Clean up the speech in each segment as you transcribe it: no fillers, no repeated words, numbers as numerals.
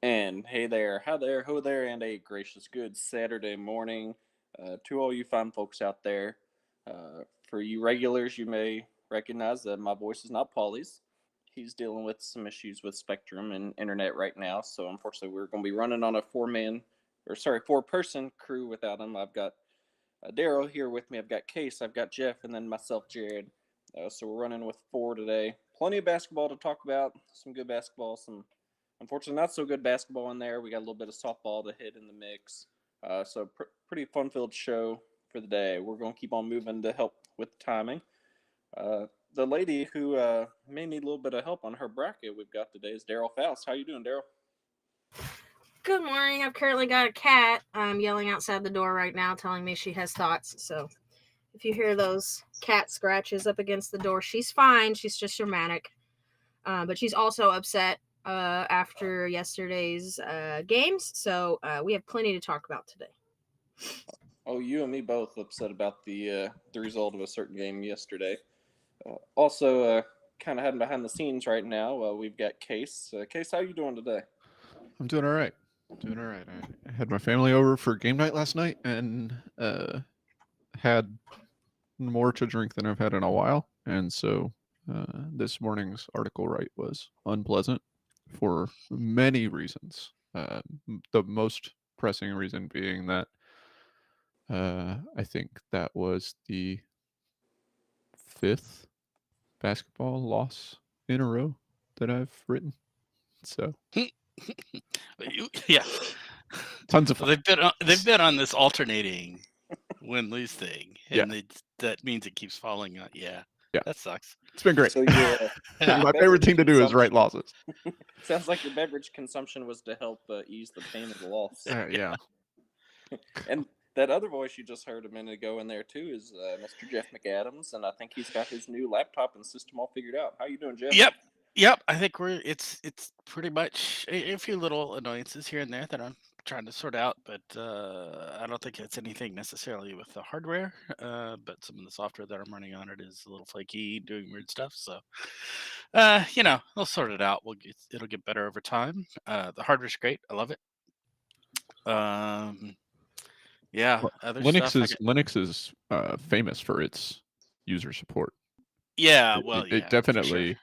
And hey there, how there, ho there, and a gracious good Saturday morning to all you fine folks out there. For you regulars, you may recognize that my voice is not Paulie's. He's dealing with some issues with Spectrum and internet right now, so unfortunately, we're going to be running on a four-person crew without him. I've got Daryl here with me. I've got Case, I've got Jeff, and then myself, Jared. So we're running with four today. Plenty of basketball to talk about. Some good basketball, some unfortunately not so good basketball in there. We got a little bit of softball to hit in the mix. Pretty fun-filled show for the day. We're going to keep on moving to help with the timing. The lady who may need a little bit of help on her bracket we've got today is Daryl Faust. How you doing, Daryl? Good morning. I've currently got a cat yelling outside the door right now, telling me she has thoughts. So if you hear those cat scratches up against the door, she's fine. She's just dramatic. But she's also upset after yesterday's games. So we have plenty to talk about today. Oh, you and me both upset about the result of a certain game yesterday. Also, kind of heading behind the scenes right now. We've got Case. Case, how you doing today? I'm doing all right. Doing all right. I had my family over for game night last night and had more to drink than I've had in a while, and so this morning's article write was unpleasant for many reasons. The most pressing reason being that I think that was the fifth basketball loss in a row that I've written. So Yeah. tons of So fun. they've been on this alternating win lose thing, Yeah. and that means it keeps falling on. Yeah, Yeah. that sucks. It's been great. So your Yeah. My favorite thing to do is write losses. sounds like your beverage consumption was to help ease the pain of the loss. Yeah. And that other voice you just heard a minute ago in there too is Mr. Jeff McAdams, and I think he's got his new laptop and system all figured out. How you doing, Jeff? Yep. Yep. I think it's pretty much a few little annoyances here and there that I'm trying to sort out, but I don't think it's anything necessarily with the hardware. But some of the software that I'm running on it is a little flaky, doing weird stuff. So, they'll sort it out. It'll get better over time. The hardware's great. I love it. Um, yeah. Well, Other Linux stuff. is Linux is famous for its user support. Yeah. It, Well. it, it Yeah. For sure. definitely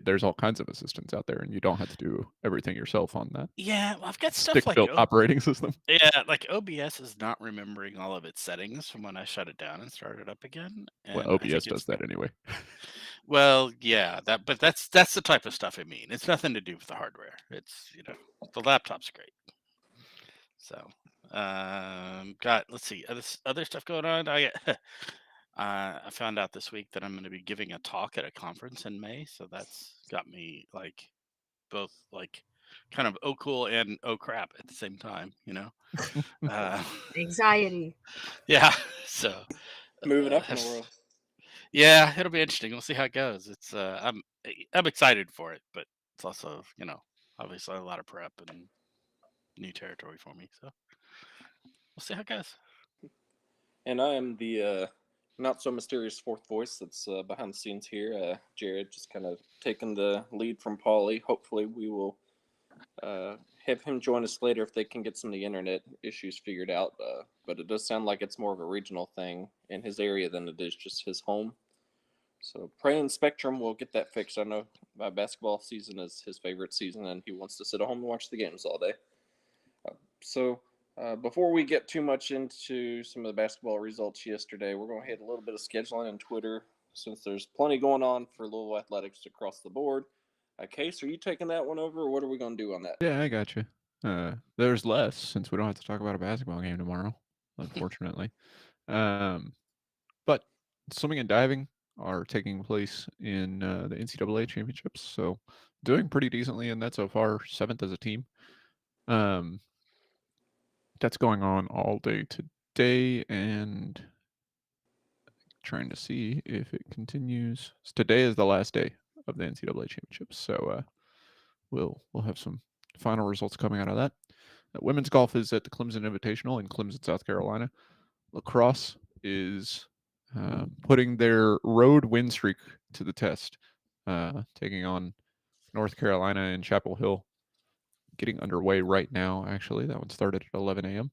there's all kinds of assistants out there, and you don't have to do everything yourself on that Yeah. Well, I've got stuff like stick-built operating system. yeah, like OBS is not remembering all of its settings from when I shut it down and started it up again, Well, and I OBS think does it's that anyway. well, yeah, but that's the type of stuff I mean. It's nothing to do with the hardware. It's the laptop's great. So, got let's see other stuff going on. I found out this week that I'm going to be giving a talk at a conference in May, so that's got me like both like kind of oh cool and oh crap at the same time. Uh, Anxiety. yeah, so Moving up in the have world. yeah, it'll be interesting. We'll see how it goes. It's I'm excited for it, but it's also obviously a lot of prep and new territory for me. So we'll see how it goes. And I am the not so mysterious fourth voice that's behind the scenes here. Jared just kind of taking the lead from Paulie. Hopefully, we will have him join us later if they can get some of the internet issues figured out. But it does sound like it's more of a regional thing in his area than it is just his home. So praying Spectrum will get that fixed. I know basketball season is his favorite season, and he wants to sit at home and watch the games all day. Before we get too much into some of the basketball results yesterday, we're going to hit a little bit of scheduling and Twitter since there's plenty going on for Louisville athletics across the board. Case, are you taking that one over, or what are we going to do on that? Yeah, I got you. There's less since we don't have to talk about a basketball game tomorrow, unfortunately. But swimming and diving are taking place in the NCAA championships, so doing pretty decently in that so far. 7th as a team. That's going on all day today, and trying to see if it continues. So today is the last day of the NCAA championships, so we'll have some final results coming out of that. Women's golf is at the Clemson Invitational in Clemson, South Carolina. Lacrosse is putting their road win streak to the test, taking on North Carolina in Chapel Hill. getting underway right now. Actually, that one started at 11 a.m.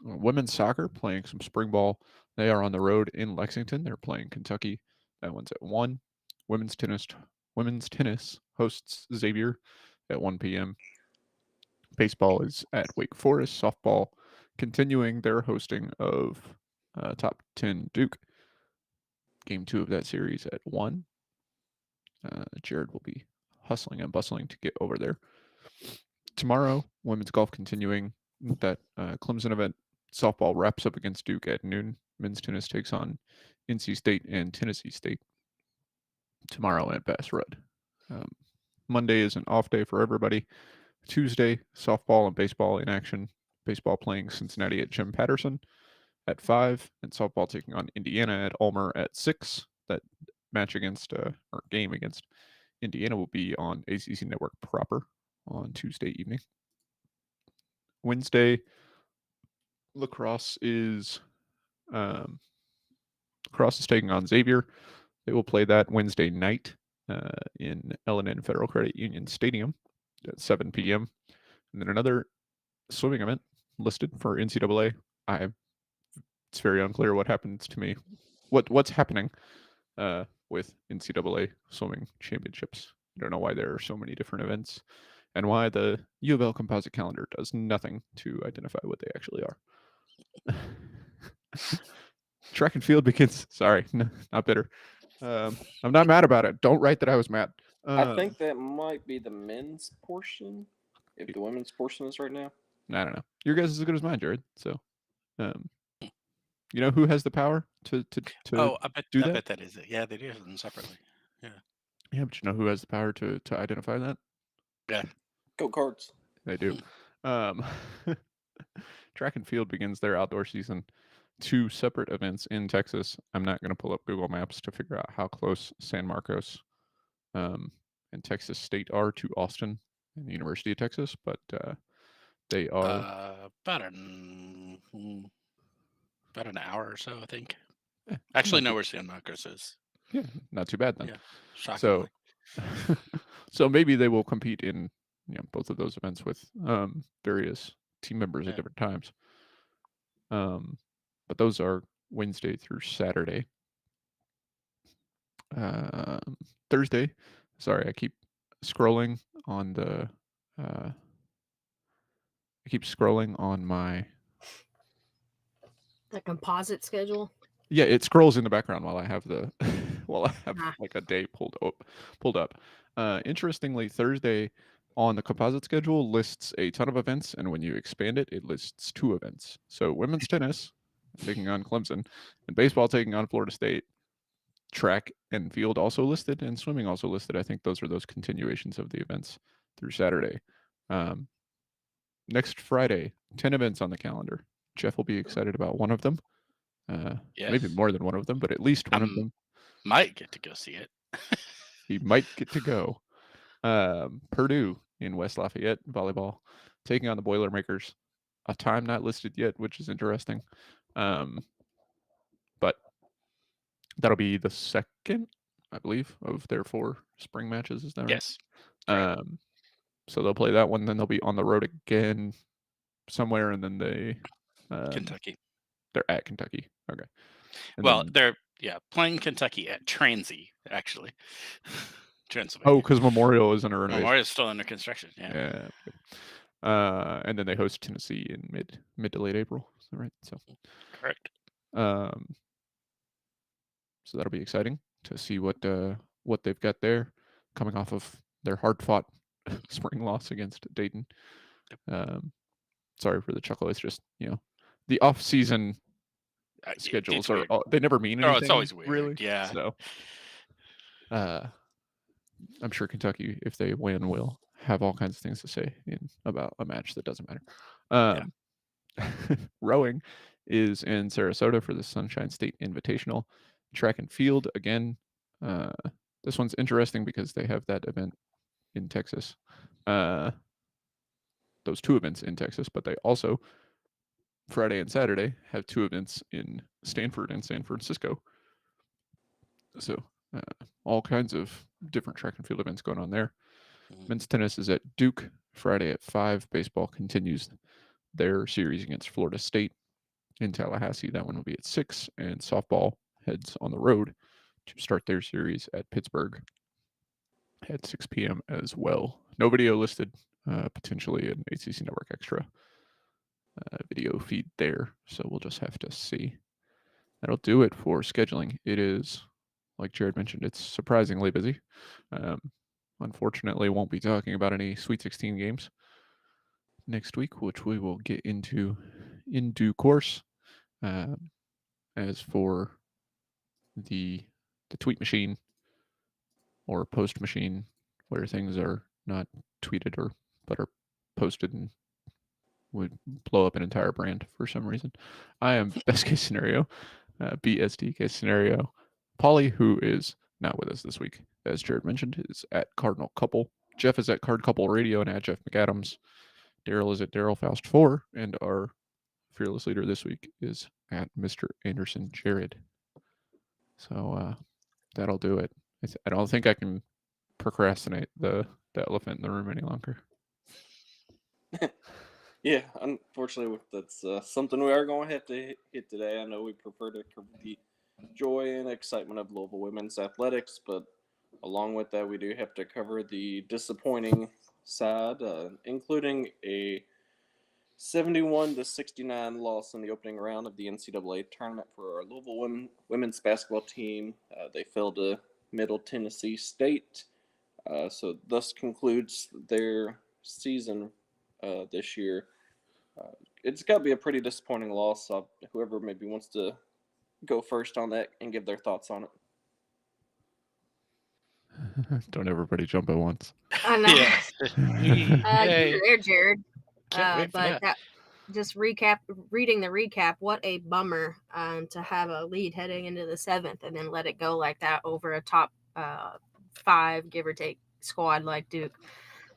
Women's soccer playing some spring ball. They are on the road in Lexington. They're playing Kentucky. That one's at 1. Women's tennis women's tennis hosts Xavier at 1 p.m. Baseball is at Wake Forest. Softball continuing their hosting of top 10 Duke. Game 2 of that series at 1. Jared will be hustling and bustling to get over there. Tomorrow, women's golf continuing that Clemson event. Softball wraps up against Duke at noon. Men's tennis takes on NC State and Tennessee State tomorrow at Bass Rudd. Monday is an off day for everybody. Tuesday, softball and baseball in action. Baseball playing Cincinnati at Jim Patterson at 5, and softball taking on Indiana at Ulmer at 6. That match against or game against Indiana will be on ACC Network proper on Tuesday evening. Wednesday, lacrosse is taking on Xavier. They will play that Wednesday night in L&N Federal Credit Union Stadium at 7 p.m. And then another swimming event listed for NCAA. It's very unclear what happens to me. What's happening with NCAA swimming championships. I don't know why there are so many different events and why the UofL composite calendar does nothing to identify what they actually are. Track and field begins. Sorry, not bitter. I'm not mad about it. Don't write that I was mad. I think that might be the men's portion. If the women's portion is right now. I don't know. Your guess is as good as mine, Jared. So, you know who has the power to I do that? bet that is it. Yeah, they do them separately. Yeah, but you know who has the power to identify that? Yeah. Go Cards. They do. Track and field begins their outdoor season. 2 separate events in Texas. I'm not going to pull up Google Maps to figure out how close San Marcos and Texas State are to Austin and the University of Texas, but they are about an hour or so, I think. Actually, no, where San Marcos is. Yeah, not too bad then. Yeah, shockingly. So maybe they will compete in both of those events with various team members at different times. But those are Wednesday through Saturday. Thursday, sorry, I keep scrolling on the. I keep scrolling on my. The composite schedule. Yeah, it scrolls in the background while I have the like a day pulled up. Interestingly, Thursday on the composite schedule lists a ton of events, and when you expand it, it lists 2 events. So women's tennis taking on Clemson, and baseball taking on Florida State. Track and field also listed, and swimming also listed. I think those are those continuations of the events through Saturday. Next Friday, 10 events on the calendar. Jeff will be excited about one of them. Yes. Maybe more than one of them, but at least one of them. Might get to go see it. He might get to go. Purdue in West Lafayette volleyball taking on the Boilermakers. A time not listed yet, which is interesting. But that'll be the second, I believe, of their 4 spring matches. Is that right? Yes. So they'll play that one, then they'll be on the road again somewhere, and then they Kentucky. They're at Kentucky. Okay. And well, then, they're playing Kentucky at Transy, actually. Transylvania. Oh, because Memorial is under renovation. Memorial is still under construction. Yeah. And then they host Tennessee in mid to late April. Is that right? So correct. So that'll be exciting to see what they've got there, coming off of their hard-fought spring loss against Dayton. Sorry for the chuckle. It's just the off-season schedules are they never mean anything. Oh, it's always weird. Really. Yeah. So I'm sure Kentucky, if they win, will have all kinds of things to say about a match that doesn't matter. Rowing is in Sarasota for the Sunshine State Invitational. Track and field again. This one's interesting because they have that event in Texas. Those 2 events in Texas, but they also Friday and Saturday have 2 events in Stanford and San Francisco. So all kinds of different track and field events going on there. Men's tennis is at Duke Friday at 5, baseball continues their series against Florida State in Tallahassee. That one will be at 6, and softball heads on the road to start their series at Pittsburgh at 6 p.m. as well. No video listed, potentially an ACC Network Extra video feed there, so we'll just have to see. That'll do it for scheduling. It is, like Jared mentioned, it's surprisingly busy. Unfortunately, won't be talking about any Sweet 16 games next week, which we will get into in due course. As for the tweet machine or post machine, where things are not tweeted but are posted and would blow up an entire brand for some reason, I am best case scenario, BSD case scenario. Polly, who is not with us this week, as Jared mentioned, is at Cardinal Couple. Jeff is at Card Couple Radio and at Jeff McAdams. Daryl is at Daryl Faust 4, and our fearless leader this week is at Mr. Anderson Jared. So that'll do it. I don't think I can procrastinate the elephant in the room any longer. Yeah, unfortunately, that's something we are going to have to hit today. I know we prefer to cover the joy and excitement of Louisville women's athletics, but along with that, we do have to cover the disappointing side, including a 71-69 loss in the opening round of the NCAA tournament for our Louisville women's basketball team. They fell to Middle Tennessee State, so thus concludes their season this year. It's got to be a pretty disappointing loss. Whoever maybe wants to go first on that and give their thoughts on it. Don't everybody jump at once. I know. Hey, You're there, Jared. can't wait for But that. just reading the recap, what a bummer to have a lead heading into the 7th and then let it go like that over a top 5, give or take, squad like Duke.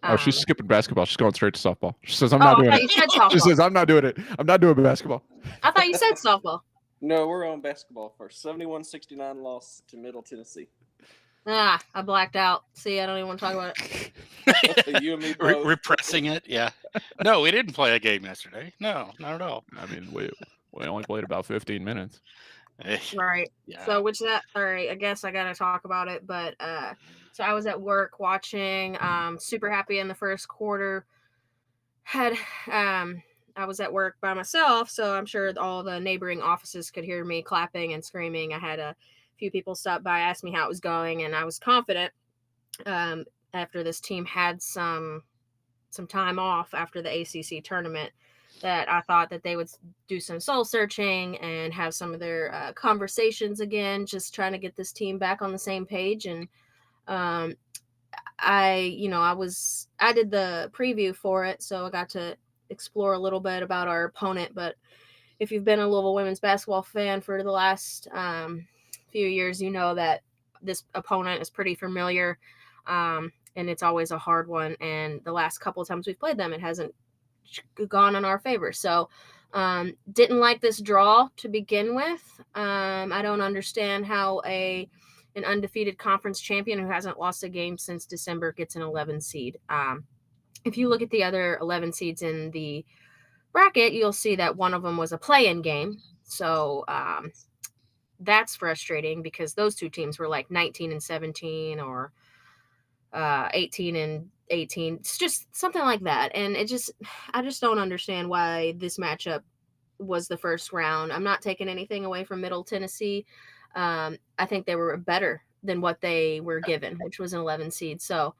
Oh, she's skipping basketball. She's going straight to softball. She says, I'm I not doing thought it. you said softball. She says, I'm not doing it. I'm not doing basketball. I thought you said softball. No, we're on basketball first. 71-69 loss to Middle Tennessee. I blacked out. See, I don't even want to talk about it. You and me both. Repressing it, yeah. No, we didn't play a game yesterday. No, not at all. I mean, we only played about 15 minutes. Right. Yeah. So all right, I guess I gotta talk about it. But so I was at work watching, super happy in the first quarter. I was at work by myself, so I'm sure all the neighboring offices could hear me clapping and screaming. I had a few people stop by, ask me how it was going, and I was confident after this team had some time off after the ACC tournament that I thought that they would do some soul searching and have some of their conversations again, just trying to get this team back on the same page. And I did the preview for it, so I got to explore a little bit about our opponent. But if you've been a Louisville women's basketball fan for the last few years, you know that this opponent is pretty familiar, and it's always a hard one. And the last couple of times we've played them, it hasn't gone in our favor. So didn't like this draw to begin with. I don't understand how an undefeated conference champion who hasn't lost a game since December gets an 11 seed. If you look at the other 11 seeds in the bracket, you'll see that one of them was a play-in game. So that's frustrating because those two teams were like 19-17 or 18-18. It's just something like that. And I just don't understand why this matchup was the first round. I'm not taking anything away from Middle Tennessee. I think they were better than what they were given, which was an 11 seed. So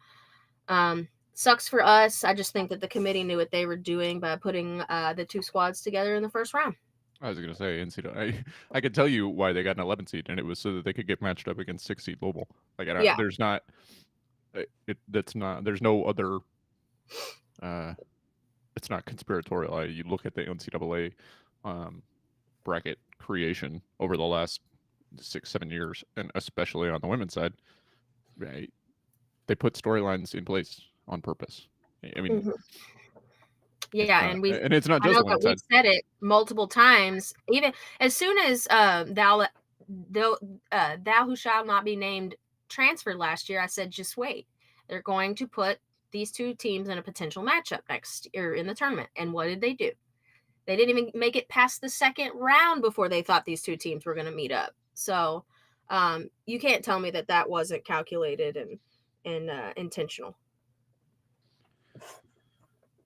sucks for us. I just think that the committee knew what they were doing by putting the two squads together in the first round. I was going to say, NCAA. I could tell you why they got an 11 seed, and it was so that they could get matched up against 6 seed Louisville. Like, there's not. There's no other. It's not conspiratorial. You look at the NCAA bracket creation over the last 6-7 years, and especially on the women's side, right? They put storylines in place on purpose. I mean, yeah, and it's not just one side. We've said it multiple times. Even as soon as thou who shall not be named transferred last year, I said, just wait. They're going to put these two teams in a potential matchup next year in the tournament. And what did they do? They didn't even make it past the second round before they thought these two teams were going to meet up. So you can't tell me that wasn't calculated and intentional.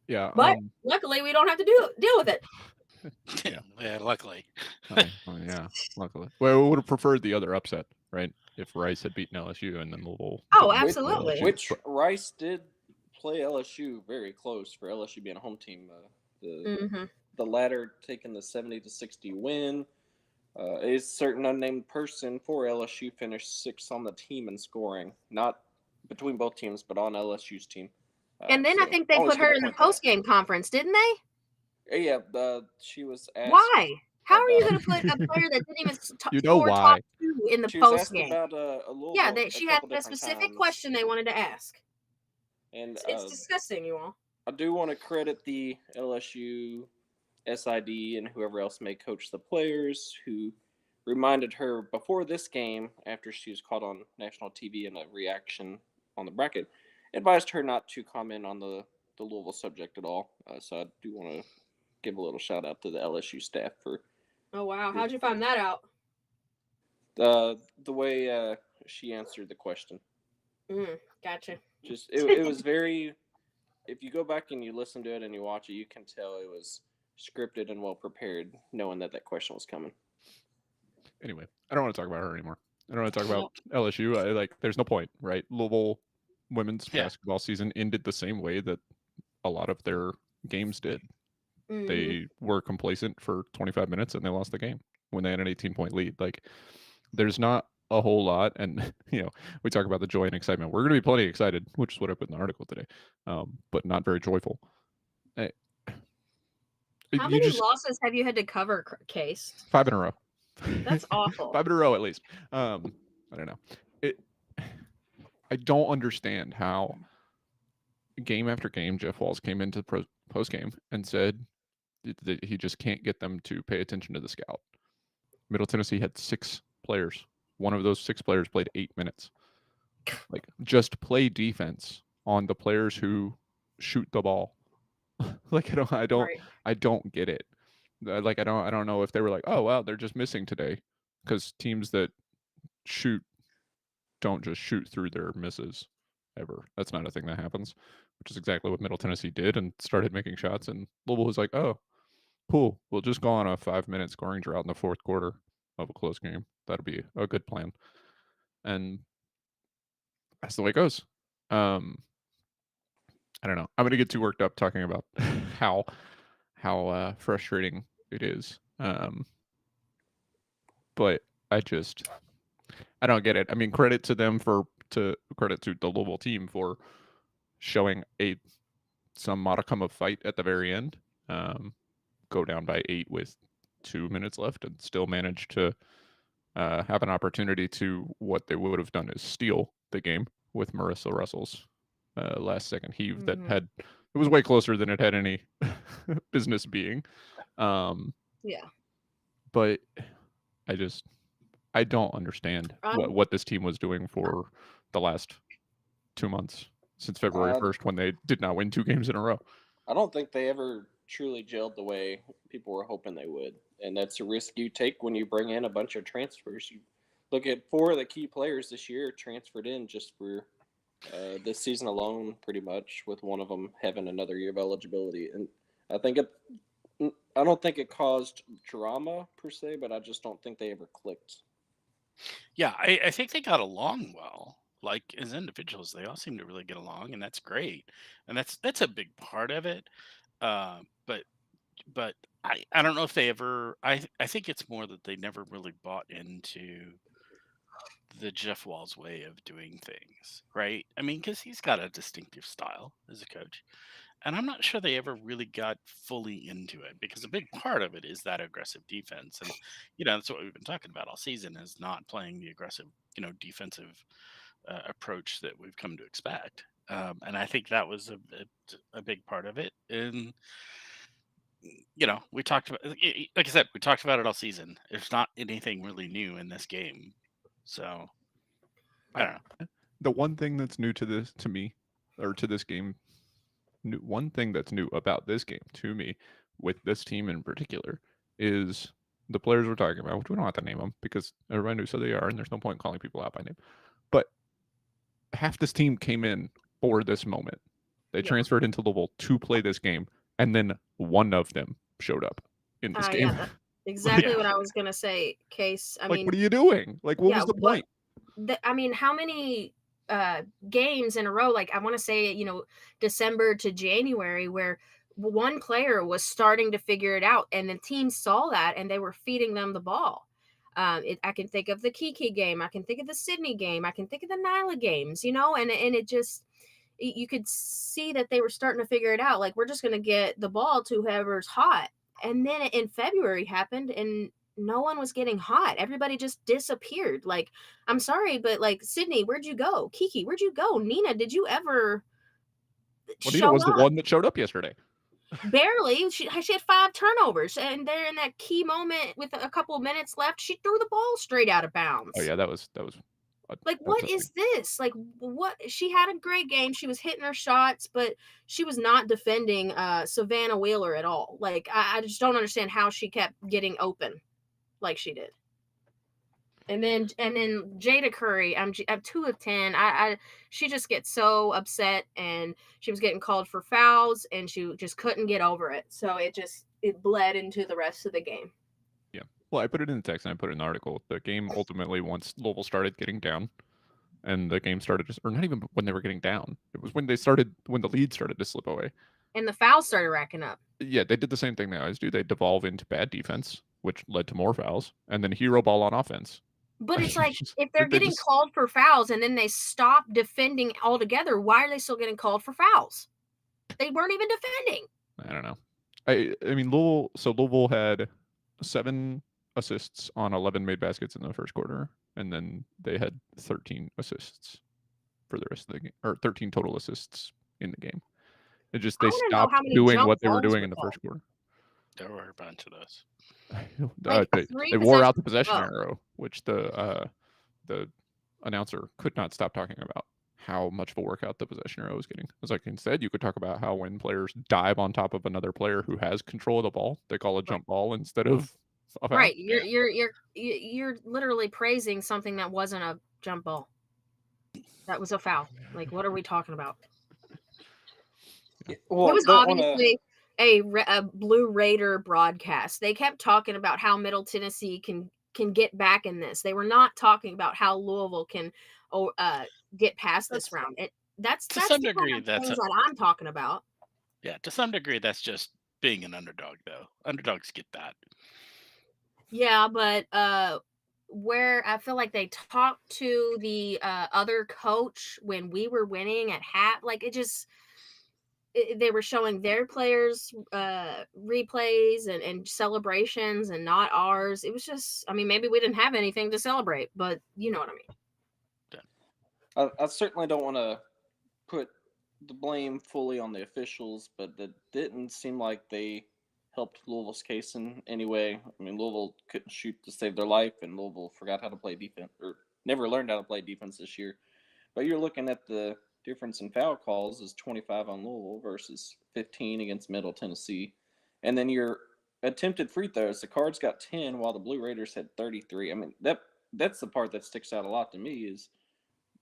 Yeah. But luckily, we don't have to deal with it. Yeah, luckily. Yeah, luckily. Well, we would have preferred the other upset, right? If Rice had beaten LSU and then Louisville. Oh, didn't play absolutely. LSU. Which Rice did play LSU very close for LSU being a home team. The latter taking the 70-60 win. A certain unnamed person for LSU finished 6th on the team in scoring, not between both teams, but on LSU's team. And then I think they put her in the post-game conference, didn't they? Yeah, she was asked. Why? How are you going to put a player that didn't even score top 2 in the post-game? About a little. Yeah, she had a specific question they wanted to ask. And it's disgusting, you all. I do want to credit the LSU SID and whoever else may coach the players who reminded her before this game, after she was caught on national TV in a reaction on the bracket, advised her not to comment on the Louisville subject at all. So I do want to give a little shout out to the LSU staff for. Oh wow! How'd you find that out? The way she answered the question. Gotcha. Just it was very. If you go back and you listen to it and you watch it, you can tell it was scripted and well prepared, knowing that question was coming. Anyway, I don't want to talk about her anymore. I don't want to talk about LSU. There's no point, right? Louisville women's basketball season ended the same way that a lot of their games did. Mm-hmm. They were complacent for 25 minutes and they lost the game when they had an 18-point lead. There's not a whole lot, and we talk about the joy and excitement. We're going to be plenty excited, which is what I put in the article today, but not very joyful. How many losses have you had to cover, Case? 5 in a row. That's awful. 5 in a row at least. I don't know. I don't understand how game after game Jeff Walz came into the post game and said that he just can't get them to pay attention to the scout. Middle Tennessee had 6 players. One of those 6 players played 8 minutes. Just play defense on the players who shoot the ball. I don't get it. I don't know if they were like, oh wow, they're just missing today, because teams that shoot don't just shoot through their misses ever. That's not a thing that happens, which is exactly what Middle Tennessee did and started making shots. And Louisville was like, oh, cool, we'll just go on a 5-minute scoring drought in the fourth quarter of a close game. That'll be a good plan. And that's the way it goes. I don't know. I'm gonna get too worked up talking about how frustrating it is. But I don't get it. I mean, credit to them credit to the Louisville team for showing some modicum of fight at the very end. Go down by 8 with 2 minutes left and still manage to have an opportunity to what they would have done is steal the game with Marissa Russell's last second heave that it was way closer than it had any business being. Yeah. But I don't understand what this team was doing for the last 2 months since February 1st when they did not win 2 games in a row. I don't think they ever truly gelled the way people were hoping they would. And that's a risk you take when you bring in a bunch of transfers. You look at 4 of the key players this year transferred in just for this season alone, pretty much, with one of them having another year of eligibility. And I don't think it caused drama per se, but I just don't think they ever clicked. Yeah, I think they got along well. As individuals, they all seem to really get along, and that's great. And that's a big part of it. But I don't know if they ever. I think it's more that they never really bought into the Jeff Walz way of doing things, right? I mean, because he's got a distinctive style as a coach. And I'm not sure they ever really got fully into it, because a big part of it is that aggressive defense. And, that's what we've been talking about all season, is not playing the aggressive, defensive approach that we've come to expect. And I think that was a big part of it. And, we talked about, like I said, we talked about it all season. There's not anything really new in this game. So, I don't know. The one thing that's new to me or to this game, one thing that's new about this game to me, with this team in particular, is the players we're talking about, which we don't have to name them because everybody knows who they are, and there's no point in calling people out by name. But half this team came in for this moment. They transferred into Louisville to play this game, and then one of them showed up in this game. Yeah, that's exactly Yeah. what I was gonna say, Case. I Like, mean, what are you doing? Like, what yeah, was the what- point? I mean, how many games in a row? Like, I want to say, December to January, where one player was starting to figure it out, and the team saw that, and they were feeding them the ball. I can think of the Kiki game. I can think of the Sydney game. I can think of the Nyla games. And it just, you could see that they were starting to figure it out. Like, we're just going to get the ball to whoever's hot. And then in February happened, and no one was getting hot. Everybody just disappeared. Like, I'm sorry, but like, Sydney, where'd you go? Kiki, where'd you go? Nina, did you ever Juanita show was the up? one that showed up yesterday. Barely. She had 5 turnovers, and there in that key moment with a couple of minutes left, she threw the ball straight out of bounds. Oh yeah, that was Like, what is this? Like, what? She had a great game. She was hitting her shots, but she was not defending Savannah Wheeler at all. Like, I just don't understand how she kept getting open like she did. And then Jada Curry, I'm 2 of 10. She just gets so upset, and she was getting called for fouls, and she just couldn't get over it. So it bled into the rest of the game. Yeah. Well, I put it in the text and I put it in the article. The game ultimately, once Louisville started getting down, and the game started or not even when they were getting down. It was when the lead started to slip away. And the fouls started racking up. Yeah, they did the same thing they always do. They devolve into bad defense, which led to more fouls, and then hero ball on offense. But it's like, if they're getting called for fouls and then they stop defending altogether, why are they still getting called for fouls? They weren't even defending. I don't know. I mean, Louisville had 7 assists on 11 made baskets in the first quarter, and then they had 13 assists for the rest of the game, or 13 total assists in the game. It just they stopped doing what they were doing in the first quarter. There were a bunch of those. They wore out the possession arrow, which the announcer could not stop talking about how much of a workout the possession arrow was getting. It was like, instead you could talk about how when players dive on top of another player who has control of the ball, they call a jump ball instead of a foul. Right. You're literally praising something that wasn't a jump ball. That was a foul. Like, what are we talking about? Well, it was obviously a Blue Raider broadcast. They kept talking about how Middle Tennessee can get back in this. They were not talking about how Louisville can get past this round. That's some degree that's things that I'm talking about. Yeah, to some degree that's just being an underdog, though. Underdogs get that. Yeah, but where I feel like they talked to the other coach when we were winning at half, like they were showing their players replays and celebrations and not ours. It was just, I mean, maybe we didn't have anything to celebrate, but you know what I mean. Yeah. I certainly don't want to put the blame fully on the officials, but that didn't seem like they helped Louisville's case in any way. I mean, Louisville couldn't shoot to save their life, and Louisville forgot how to play defense, or never learned how to play defense this year. But you're looking at the difference in foul calls is 25 on Louisville versus 15 against Middle Tennessee. And then your attempted free throws, the Cards got 10 while the Blue Raiders had 33. I mean, that's the part that sticks out a lot to me is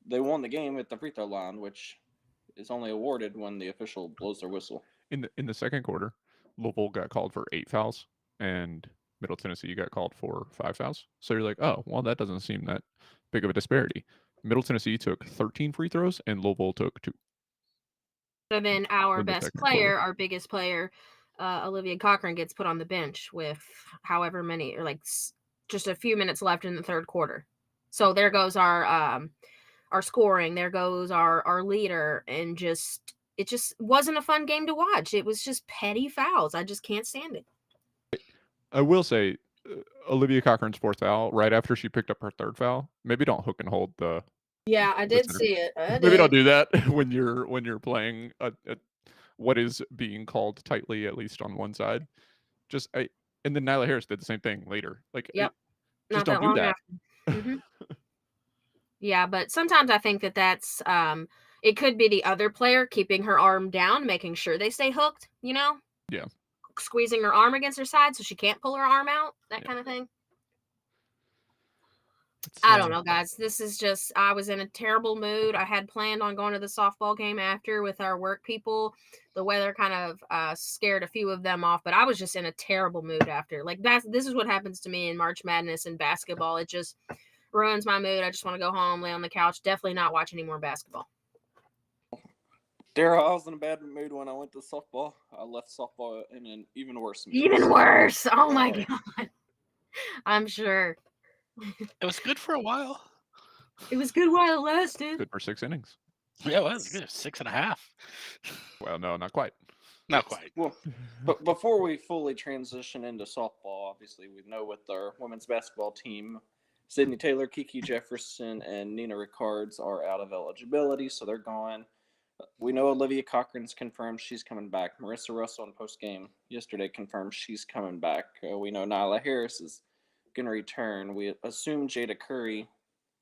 they won the game at the free throw line, which is only awarded when the official blows their whistle. In the second quarter, Louisville got called for 8 fouls, and Middle Tennessee got called for 5 fouls. So you're like, oh, well, that doesn't seem that big of a disparity. Middle Tennessee took 13 free throws, and Louisville took 2. And then our best player, our biggest player, Olivia Cochran, gets put on the bench with however many, or like just a few minutes left in the third quarter. So there goes our scoring. There goes our leader, and it just wasn't a fun game to watch. It was just petty fouls. I just can't stand it. I will say, Olivia Cochran's 4th foul, right after she picked up her 3rd foul, maybe don't hook and hold the. Yeah, I did see it. Maybe don't do that when you're playing what is being called tightly, at least on one side. And then Nyla Harris did the same thing later. Like, yep, just don't do that. Mm-hmm. Yeah, but sometimes I think that's It could be the other player keeping her arm down, making sure they stay hooked, Yeah. Squeezing her arm against her side so she can't pull her arm out, that Yeah. kind of thing. It's, I don't know, guys. This is just, I was in a terrible mood. I had planned on going to the softball game after with our work people. The weather kind of scared a few of them off, but I was just in a terrible mood after. Like, this is what happens to me in March Madness and basketball. It just ruins my mood. I just want to go home, lay on the couch, definitely not watch any more basketball. Daryl, I was in a bad mood when I went to softball. I left softball in an even worse mood. Even worse. Oh my God. I'm sure. It was good for a while. It was good while it lasted. good for 6 innings. Yeah, it was good. 6.5. Well, no, not quite. Not quite. Well, but before we fully transition into softball, obviously we know with our women's basketball team, Sydney Taylor, Kiki Jefferson, and Nina Ricards are out of eligibility, so they're gone. We know Olivia Cochran's confirmed she's coming back. Marissa Russell in post-game yesterday confirmed she's coming back. We know Nyla Harris is going to return. We assume Jada Curry,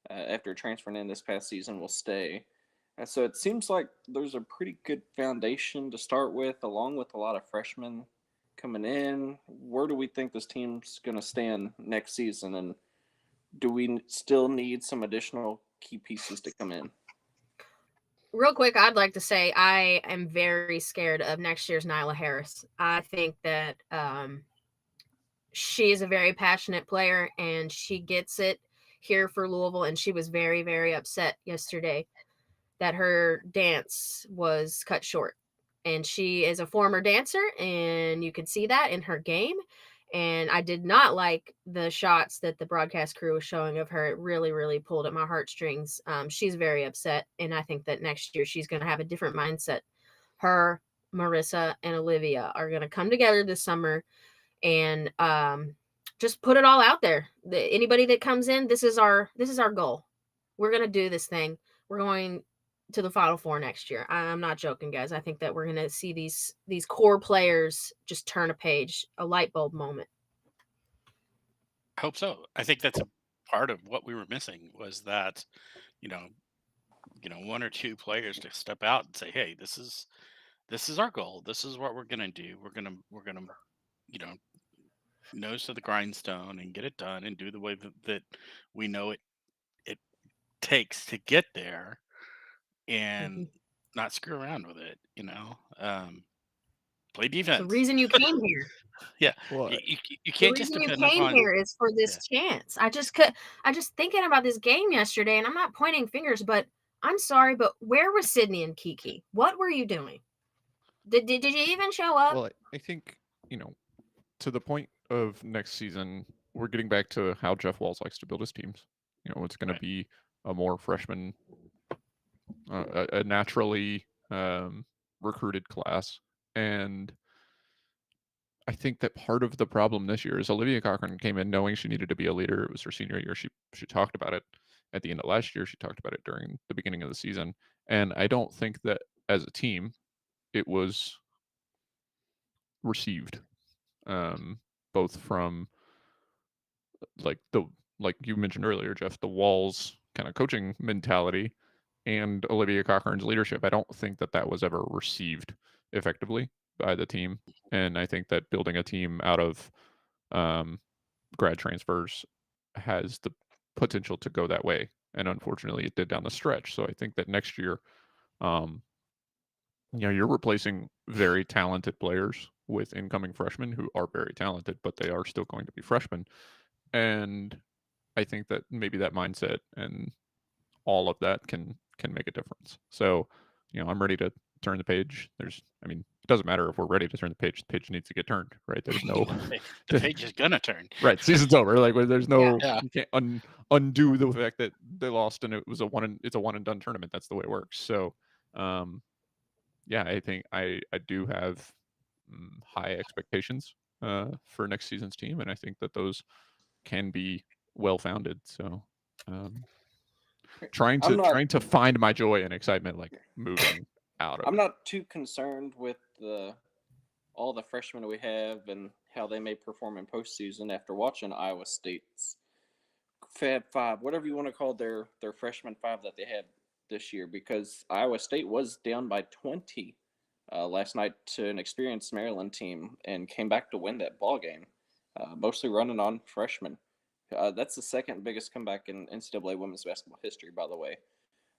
after transferring in this past season, will stay. So it seems like there's a pretty good foundation to start with, along with a lot of freshmen coming in. Where do we think this team's going to stand next season? And do we still need some additional key pieces to come in? Real quick, I'd like to say I am very scared of next year's Nyla Harris. I think that she is a very passionate player and she gets it here for Louisville. And she was very, very upset yesterday that her dance was cut short. And she is a former dancer, and you could see that in her game. And I did not like the shots that the broadcast crew was showing of her. It really, really pulled at my heartstrings. She's very upset, and I think that next year she's going to have a different mindset. Her, Marissa, and Olivia are going to come together this summer and just put it all out there. Anybody that comes in, this is our goal. We're going to do this thing. We're going to the Final Four next year. I'm not joking, guys. I think that we're going to see these core players just turn a page, a light bulb moment. I hope so. I think that's a part of what we were missing was that, one or two players to step out and say, "Hey, this is our goal. This is what we're gonna do. We're gonna nose to the grindstone and get it done and do the way that we know it takes to get there, and not screw around with it. Play defense. The reason you came here. Yeah, Well, you can't just the reason depend you came upon. here is for this chance. I just thinking about this game yesterday, and I'm not pointing fingers, but I'm sorry, but where was Sydney and Kiki? What were you doing? Did you even show up? Well, I think, to the point of next season, we're getting back to how Jeff Walz likes to build his teams. It's going to be a more freshman, a naturally recruited class. And I think that part of the problem this year is Olivia Cochran came in knowing she needed to be a leader. It was her senior year. She talked about it at the end of last year. She talked about it during the beginning of the season. And I don't think that as a team, it was received, both from like you mentioned earlier, Jeff, the Walls kind of coaching mentality and Olivia Cochran's leadership. I don't think that was ever received effectively by the team. And I think that building a team out of grad transfers has the potential to go that way. And unfortunately, it did down the stretch. So I think that next year, you're replacing very talented players with incoming freshmen who are very talented, but they are still going to be freshmen. And I think that maybe that mindset and all of that can make a difference. So, I'm ready to turn the page. It doesn't matter if we're ready to turn the page. The page needs to get turned, right? There's no the page is gonna turn. Right, season's over. Like, there's no Yeah. you can't undo the fact that they lost and it was it's a one and done tournament. That's the way it works. So, yeah, I think I do have high expectations for next season's team, and I think that those can be well founded. So, trying to find my joy and excitement, like moving out of. I'm not too concerned with all the freshmen we have and how they may perform in postseason after watching Iowa State's Fab Five, whatever you want to call their freshman five that they had this year because Iowa State was down by 20 last night to an experienced Maryland team and came back to win that ball game, mostly running on freshmen. That's the second biggest comeback in NCAA women's basketball history, by the way.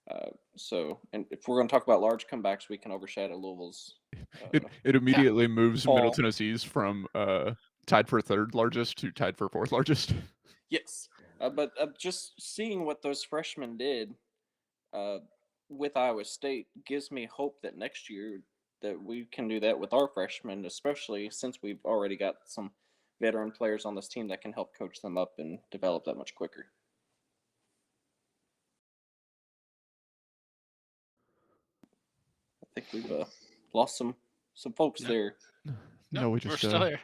And if we're going to talk about large comebacks, we can overshadow Louisville's. It immediately moves Middle Fall. Tennessee's from tied for third largest to tied for fourth largest. Yes, but just seeing what those freshmen did with Iowa State gives me hope that next year that we can do that with our freshmen, especially since we've already got some veteran players on this team that can help coach them up and develop that much quicker. I think we've lost some folks there. No, we we're just still here.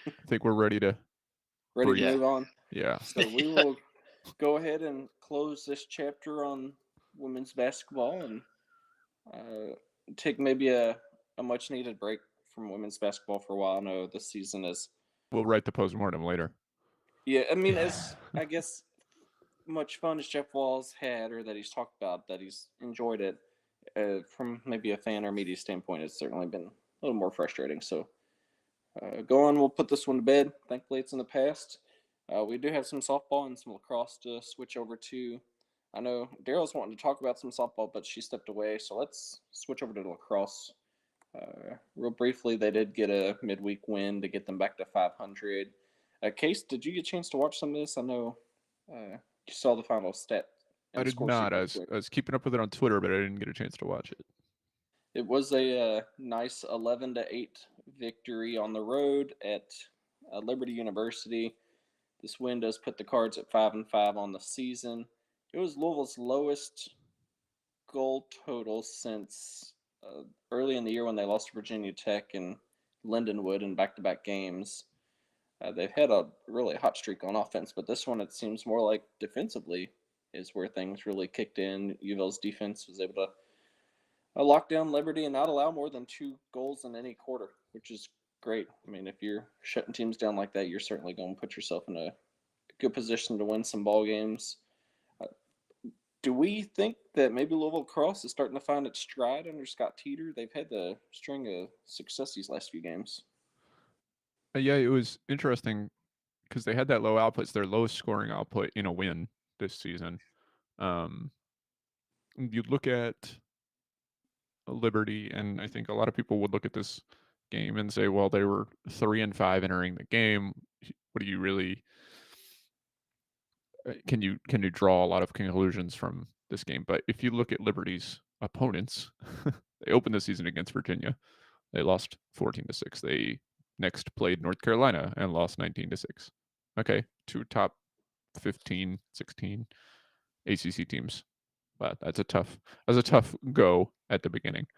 I think we're ready to Ready breathe. to move on? Yeah. So we will go ahead and close this chapter on women's basketball and take maybe a much needed break from women's basketball for a while. I know this season is. We'll write the postmortem later. Yeah, I mean, as I guess much fun as Jeff Walls had or that he's talked about, that he's enjoyed it, from maybe a fan or media standpoint, it's certainly been a little more frustrating. So go on, we'll put this one to bed. Thankfully, it's in the past. We do have some softball and some lacrosse to switch over to. I know Daryl's wanting to talk about some softball, but she stepped away. So let's switch over to lacrosse. Real briefly, they did get a midweek win to get them back to 500. Case, did you get a chance to watch some of this? I know you saw the final stat. I did not. I was keeping up with it on Twitter, but I didn't get a chance to watch it. It was a nice 11-8 victory on the road at Liberty University. This win does put the Cards at 5-5 on the season. It was Louisville's lowest goal total since early in the year when they lost to Virginia Tech and Lindenwood in back-to-back games. They've had a really hot streak on offense, but this one it seems more like defensively is where things really kicked in. UofL's defense was able to lock down Liberty and not allow more than 2 goals in any quarter, which is great. I mean, if you're shutting teams down like that, you're certainly going to put yourself in a good position to win some ball games. Do we think that maybe Louisville Cross is starting to find its stride under Scott Teeter? They've had the string of success these last few games. Yeah, it was interesting because they had that low output. It's their lowest scoring output in a win this season. You look at Liberty, and I think a lot of people would look at this game and say, well, they were 3-5 entering the game. What do you really can you draw a lot of conclusions from this game? But if you look at Liberty's opponents, they opened the season against Virginia. They lost 14-6. They next played North Carolina and lost 19-6. Okay, 2 top 15, 16 ACC teams. But that's a tough go at the beginning.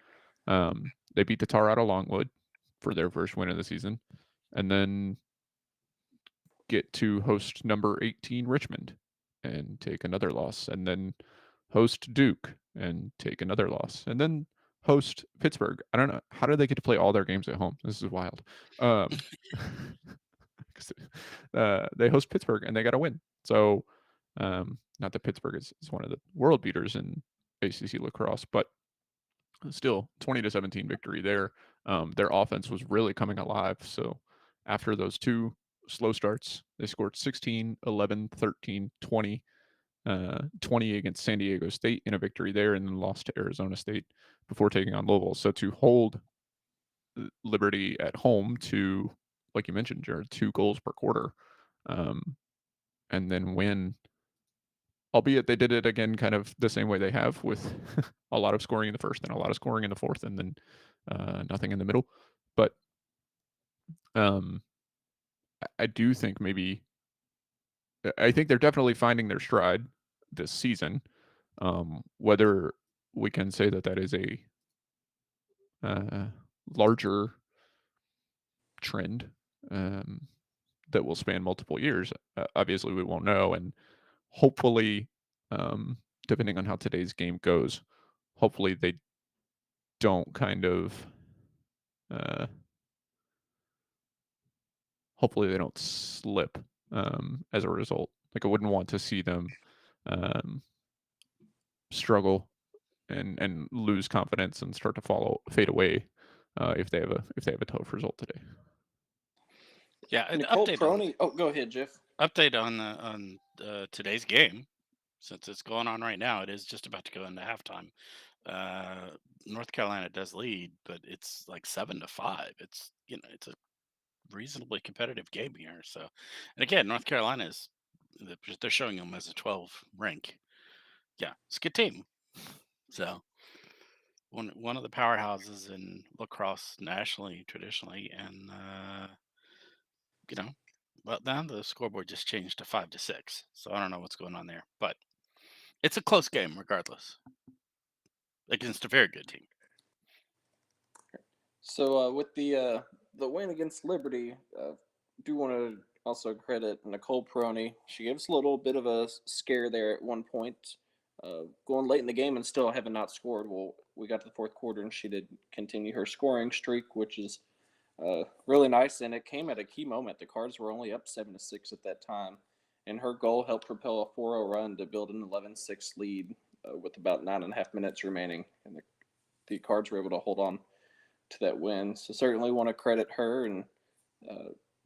They beat the tar out of Longwood for their first win of the season, and then get to host number 18 Richmond and take another loss, and then host Duke and take another loss, and then host Pittsburgh. I don't know, how do they get to play all their games at home? This is wild. They host Pittsburgh and they got a win. So not that Pittsburgh is one of the world beaters in ACC lacrosse, but still 20-17 victory there. Their offense was really coming alive. So after those 2 slow starts, they scored 16, 11, 13, 20, 20 against San Diego State in a victory there, and then lost to Arizona State before taking on Louisville. So to hold Liberty at home to, like you mentioned, Jared, 2 goals per quarter, and then win, albeit they did it again kind of the same way they have, with a lot of scoring in the first and a lot of scoring in the fourth, and then nothing in the middle. But I do think I think they're definitely finding their stride this season. Whether we can say that is a larger trend that will span multiple years, obviously we won't know. And hopefully, depending on how today's game goes, hopefully they don't kind of hopefully they don't slip as a result. Like, I wouldn't want to see them struggle and lose confidence and start to fade away if they have a tough result today. Yeah, an Nicole update on Proney. Oh, go ahead, Jeff. today's game, since it's going on right now. It is just about to go into halftime. North Carolina does lead, but it's like 7-5. It's it's a reasonably competitive game here. So, and again, North Carolina they're showing them as a 12 rank. Yeah, it's a good team. So one of the powerhouses in lacrosse nationally, traditionally, and well, now the scoreboard just changed to 5-6. So I don't know what's going on there, but it's a close game regardless against a very good team. So with the win against Liberty, do want to also credit Nicole Proney. She gave us a little bit of a scare there at one point, going late in the game and still having not scored. Well, we got to the fourth quarter and she did continue her scoring streak, which is really nice. And it came at a key moment. The Cards were only up 7-6 at that time, and her goal helped propel a 4-0 run to build an 11-6 lead with about 9.5 minutes remaining, and the Cards were able to hold on to that win. So certainly want to credit her and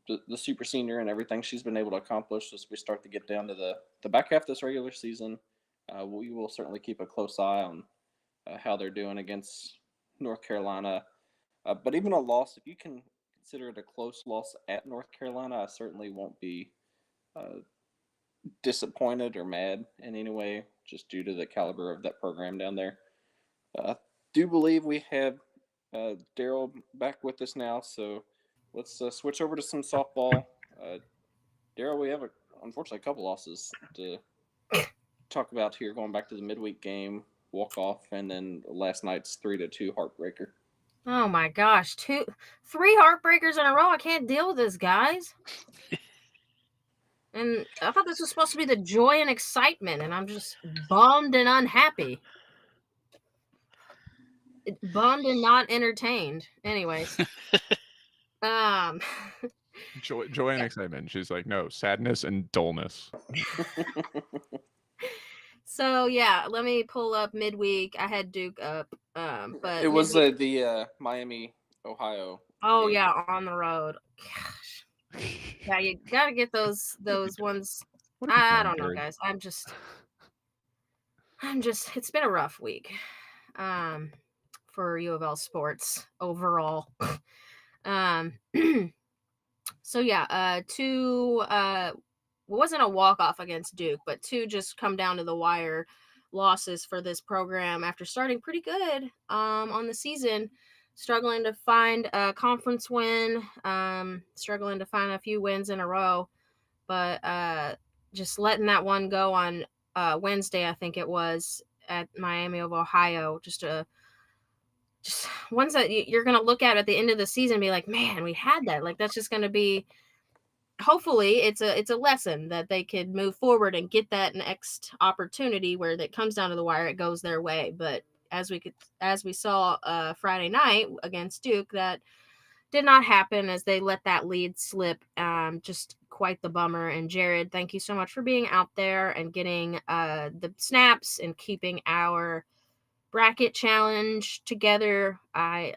the super senior and everything she's been able to accomplish as we start to get down to the back half of this regular season. We will certainly keep a close eye on how they're doing against North Carolina. But even a loss, if you can consider it a close loss at North Carolina, I certainly won't be disappointed or mad in any way, just due to the caliber of that program down there. I do believe we have Daryl back with us now, so let's switch over to some softball. Daryl, we have unfortunately a couple losses to talk about here, going back to the midweek game walk off, and then last night's 3-2 heartbreaker. Oh my gosh, 3 heartbreakers in a row. I can't deal with this, guys. And I thought this was supposed to be the joy and excitement, and I'm just bummed and unhappy. Bummed and not entertained. Anyways. Joy and excitement. She's like, no, sadness and dullness. So yeah, let me pull up midweek. I had Duke up, but it was the Miami, Ohio. Oh game. yeah, on the road. Gosh. Yeah, you gotta get those ones. I don't know, guys. I'm just. It's been a rough week, for UofL sports overall. So yeah, two wasn't a walk off against Duke, but two just come down to the wire losses for this program after starting pretty good on the season, struggling to find a conference win, struggling to find a few wins in a row, but just letting that one go on Wednesday, I think it was, at Miami of Ohio, just ones that you're going to look at the end of the season and be like, man, we had that. Like, that's just going to be, hopefully it's a lesson that they could move forward and get that next opportunity where that comes down to the wire, it goes their way. But as we saw Friday night against Duke, that did not happen as they let that lead slip. Just quite the bummer. And Jared, thank you so much for being out there and getting the snaps and keeping our bracket challenge together. I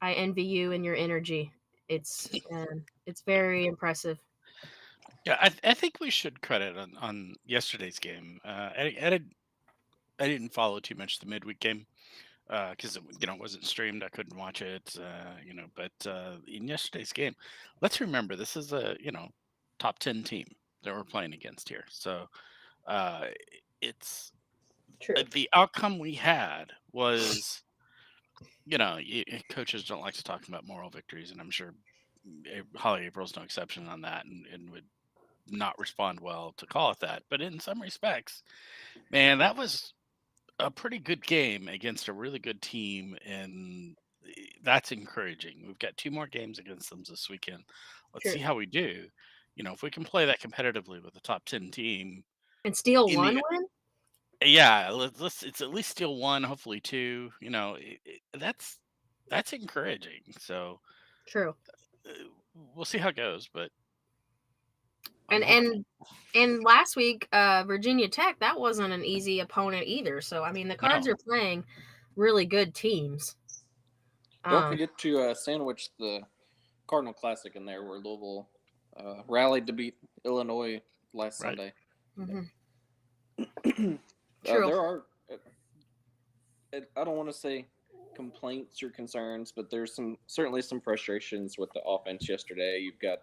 envy you and your energy. It's very impressive. Yeah, I think we should credit on yesterday's game. I didn't follow too much the midweek game because it wasn't streamed. I couldn't watch it. But in yesterday's game, let's remember this is a top 10 team that we're playing against here. So it's True. the outcome we had was, coaches don't like to talk about moral victories, and I'm sure Holly April's no exception on that, and would not respond well to call it that. But in some respects, man, that was a pretty good game against a really good team, and that's encouraging. We've got 2 more games against them this weekend. Let's True. see how we do. If we can play that competitively with a top 10 team And steal in one the win? yeah, let's it's at least still 1, hopefully 2. That's encouraging. So True. we'll see how it goes, but And And last week, Virginia Tech, that wasn't an easy opponent either. So I mean, the Cards No. are playing really good teams. Don't forget to sandwich the Cardinal Classic in there, where Louisville rallied to beat Illinois last Right. Sunday. Mm-hmm. True. There are, I don't want to say complaints or concerns, but there's certainly some frustrations with the offense yesterday. You've got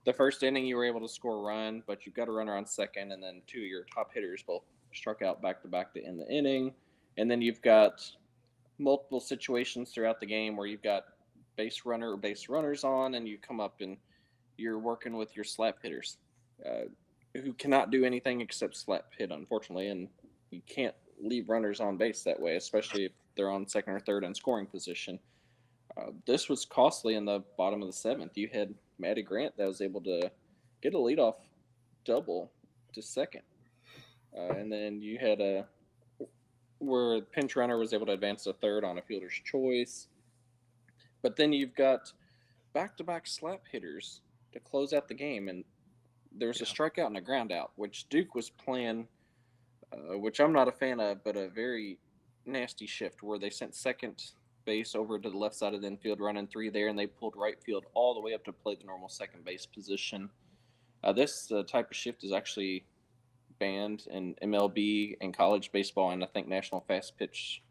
the first inning, you were able to score a run, but you've got a runner on second, and then two of your top hitters both struck out back to back to end the inning. And then you've got multiple situations throughout the game where you've got base runner or base runners on, and you come up and you're working with your slap hitters who cannot do anything except slap hit, unfortunately, and you can't leave runners on base that way, especially if they're on second or third in scoring position. This was costly in the bottom of the seventh. You had Matty Grant that was able to get a leadoff double to second, and then you had a where the pinch runner was able to advance to third on a fielder's choice. But then you've got back-to-back slap hitters to close out the game, and there's a strikeout and a ground out, which Duke was playing, which I'm not a fan of, but a very nasty shift where they sent second base over to the left side of the infield, running three there, and they pulled right field all the way up to play the normal second base position. This type of shift is actually banned in MLB and college baseball, and I think National Fast Pitch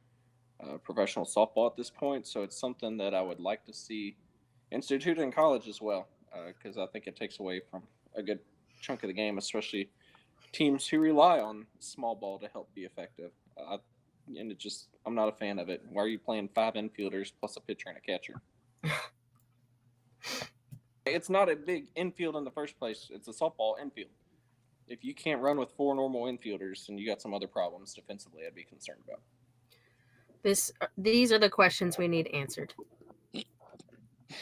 professional softball at this point. So it's something that I would like to see instituted in college as well, because I think it takes away from a good chunk of the game, especially teams who rely on small ball to help be effective. I'm not a fan of it. Why are you playing five infielders plus a pitcher and a catcher? It's not a big infield in the first place. It's a softball infield. If you can't run with four normal infielders, then you got some other problems defensively I'd be concerned about. These are the questions we need answered.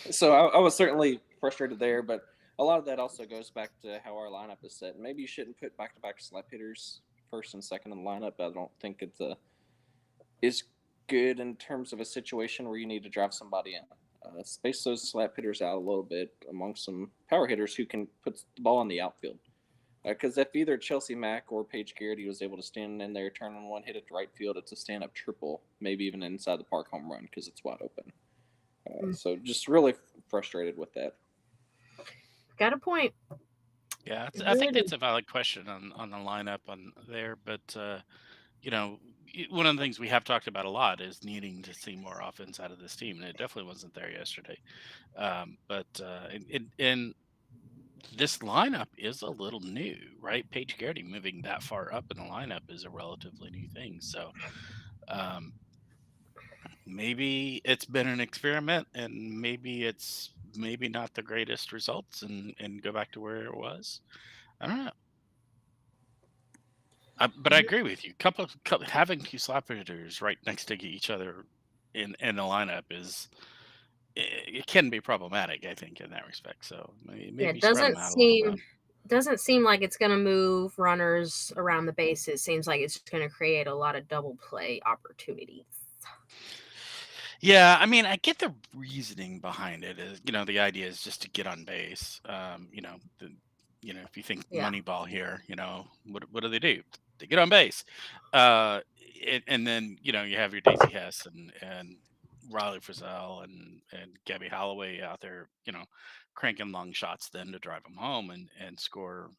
So I was certainly frustrated there, but a lot of that also goes back to how our lineup is set. Maybe you shouldn't put back-to-back slap hitters first and second in the lineup. I don't think is good in terms of a situation where you need to drive somebody in. Space those slap hitters out a little bit among some power hitters who can put the ball in the outfield. Because if either Chelsea Mack or Paige Garrity was able to stand in there, turn on one, hit it to right field, it's a stand-up triple, maybe even inside the park home run because it's wide open. So just really frustrated with that. Got a point. Yeah, I think it's a valid question on the lineup on there, but one of the things we have talked about a lot is needing to see more offense out of this team, and it definitely wasn't there yesterday. And this lineup is a little new, right? Paige Garrity moving that far up in the lineup is a relatively new thing, so maybe it's been an experiment, and maybe it's not the greatest results, and go back to where it was. I don't know. But I agree with you. Having two slap hitters right next to each other in the lineup it can be problematic, I think, in that respect. So maybe it spread them out a little bit. Doesn't seem like it's going to move runners around the bases. Seems like it's going to create a lot of double play opportunities. Yeah, I mean, I get the reasoning behind it. Is the idea is just to get on base. If you think Moneyball here, what do? They get on base, and then you have your Daisy Hess and Riley Frizzell and Gabby Holloway out there, cranking long shots then to drive them home and score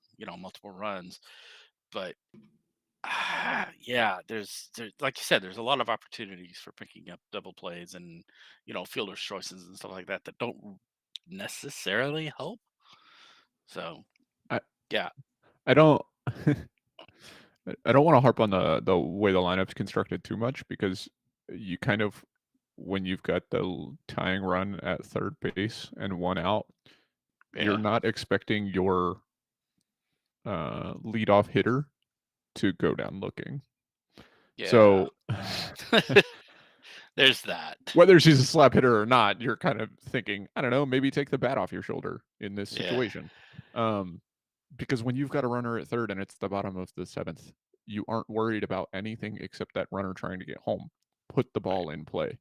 multiple runs. But yeah, there's like you said, there's a lot of opportunities for picking up double plays and fielder's choices and stuff like that don't necessarily help. So yeah, I don't I don't want to harp on the way the lineup's constructed too much, because you kind of, when you've got the tying run at third base and one out, you're not expecting your leadoff hitter to go down looking. Yeah. So there's that. Whether she's a slap hitter or not, you're kind of thinking, I don't know, maybe take the bat off your shoulder in this situation. Because when you've got a runner at third and it's the bottom of the seventh, you aren't worried about anything except that runner trying to get home. Put the ball in play.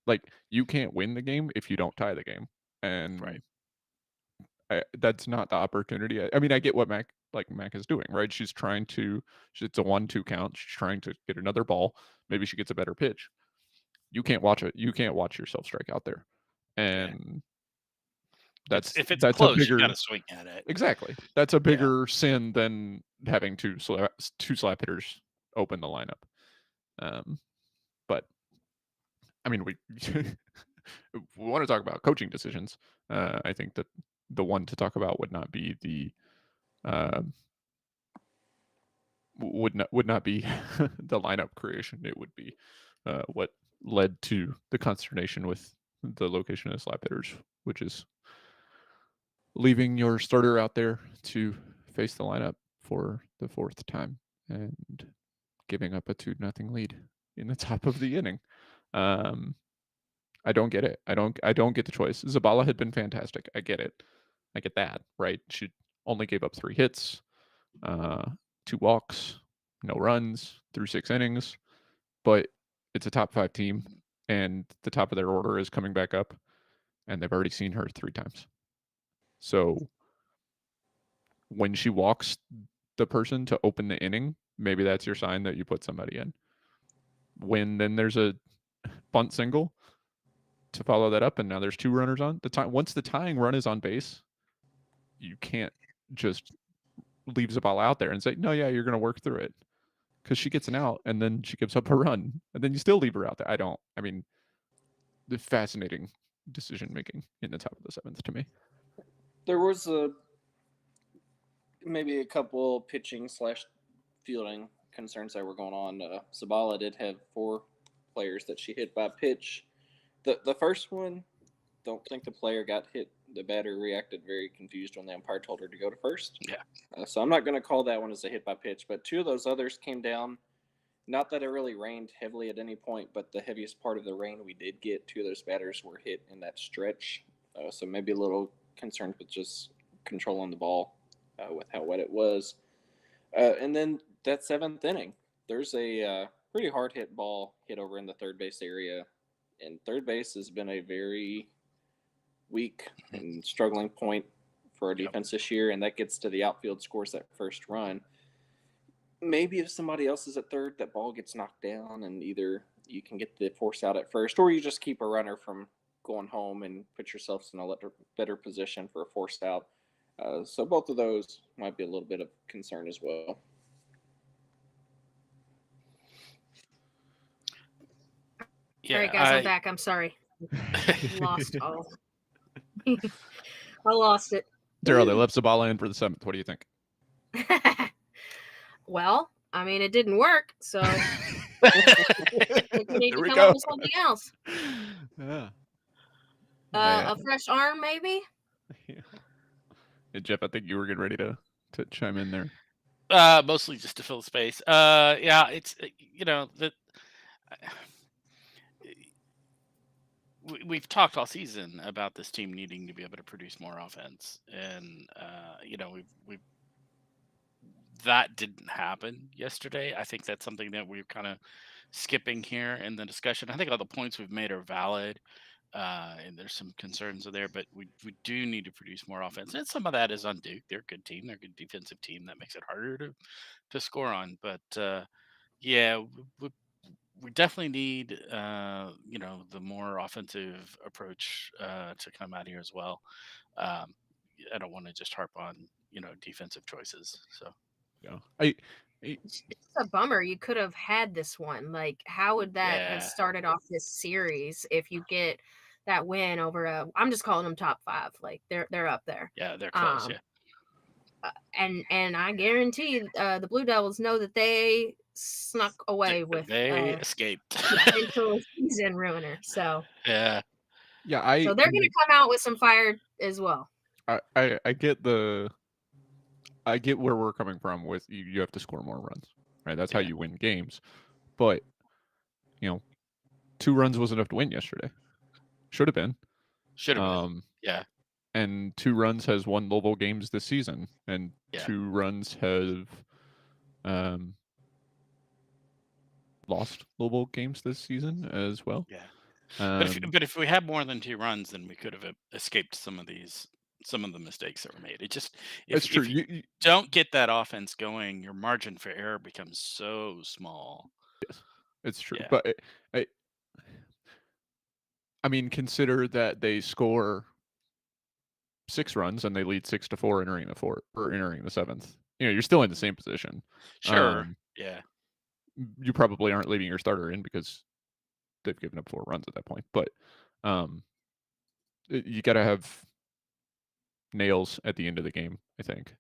Like, you can't win the game if you don't tie the game. And that's not the opportunity. I mean, I get what Mac like Mac is doing, right? She's trying to. It's a 1-2 count. She's trying to get another ball. Maybe she gets a better pitch. You can't watch it. You can't watch yourself strike out there, and If it's that's a close, you got bigger to swing at it. exactly. That's a bigger sin than having two slap hitters open the lineup. But I mean, we want to talk about coaching decisions. I think that the one to talk about would not be the would not be the lineup creation. It would be what led to the consternation with the location of slap hitters, which is leaving your starter out there to face the lineup for the fourth time and giving up a 2-0 lead in the top of the inning. I don't get it. I don't get the choice. Zabala had been fantastic. I get it. I get that, right? She only gave up 3 hits, 2 walks, no runs through 6 innings, but it's a top 5 team and the top of their order is coming back up and they've already seen her 3 times. So when she walks the person to open the inning, maybe that's your sign that you put somebody in. When then there's a bunt single to follow that up, and now there's 2 runners on the time. Once the tying run is on base, you can't just leave Zabala out there and say, "No, yeah, you're going to work through it," because she gets an out and then she gives up a run, and then you still leave her out there. I mean, the fascinating decision making in the top of the 7th to me. There was maybe a couple pitching / fielding concerns that were going on. Zabala did have 4 players that she hit by pitch. The first one, don't think the player got hit. The batter reacted very confused when the umpire told her to go to first. Yeah. So I'm not going to call that one as a hit by pitch, but 2 of those others came down. Not that it really rained heavily at any point, but the heaviest part of the rain we did get, 2 of those batters were hit in that stretch. So maybe a little concerned with just controlling the ball with how wet it was. And then that 7th inning, there's a pretty hard hit ball hit over in the third base area. And third base has been a very weak and struggling point for our defense this year, and that gets to the outfield, scores that first run. Maybe if somebody else is at third, that ball gets knocked down, and either you can get the force out at first, or you just keep a runner from going home and put yourselves in a better position for a forced out. So both of those might be a little bit of concern as well. Yeah, all right, guys, I'm back. I'm sorry. Lost all. I lost it. Daryl, they left Zabala in for the 7th. What do you think? Well, I mean, it didn't work, so we need to come up with something else. Yeah. A fresh arm, maybe? Yeah. Hey, Jeff, I think you were getting ready to chime in there. Mostly just to fill the space. Yeah, it's that we've talked all season about this team needing to be able to produce more offense, and we've that didn't happen yesterday. I think that's something that we're kind of skipping here in the discussion. I think all the points we've made are valid, and there's some concerns there, but we do need to produce more offense. And some of that is on Duke. They're a good team. They're a good defensive team. That makes it harder to score on. But yeah, we definitely need the more offensive approach to come out here as well. I don't want to just harp on defensive choices. So yeah, it's a bummer. You could have had this one. Like, how would that have started off this series if you get that win over I'm just calling them top 5. Like they're up there. Yeah, they're close. And I guarantee the Blue Devils know that they snuck away with they escaped into a season ruiner. So yeah, so they're gonna come out with some fire as well. I get where we're coming from with you have to score more runs, right? That's how you win games. But 2 runs was enough to win yesterday. Should have been. Yeah. And 2 runs has won Louisville games this season, and 2 runs have lost Louisville games this season as well. Yeah. But if we had more than 2 runs, then we could have escaped some of these some of the mistakes that were made. It just That's true. if you don't get that offense going, your margin for error becomes so small. Yes, it's true. Yeah. But I mean, consider that they score 6 runs and they lead 6-4 entering the fourth or entering the seventh. You're still in the same position. Sure. Yeah. You probably aren't leaving your starter in because they've given up 4 runs at that point. But you got to have nails at the end of the game, I think,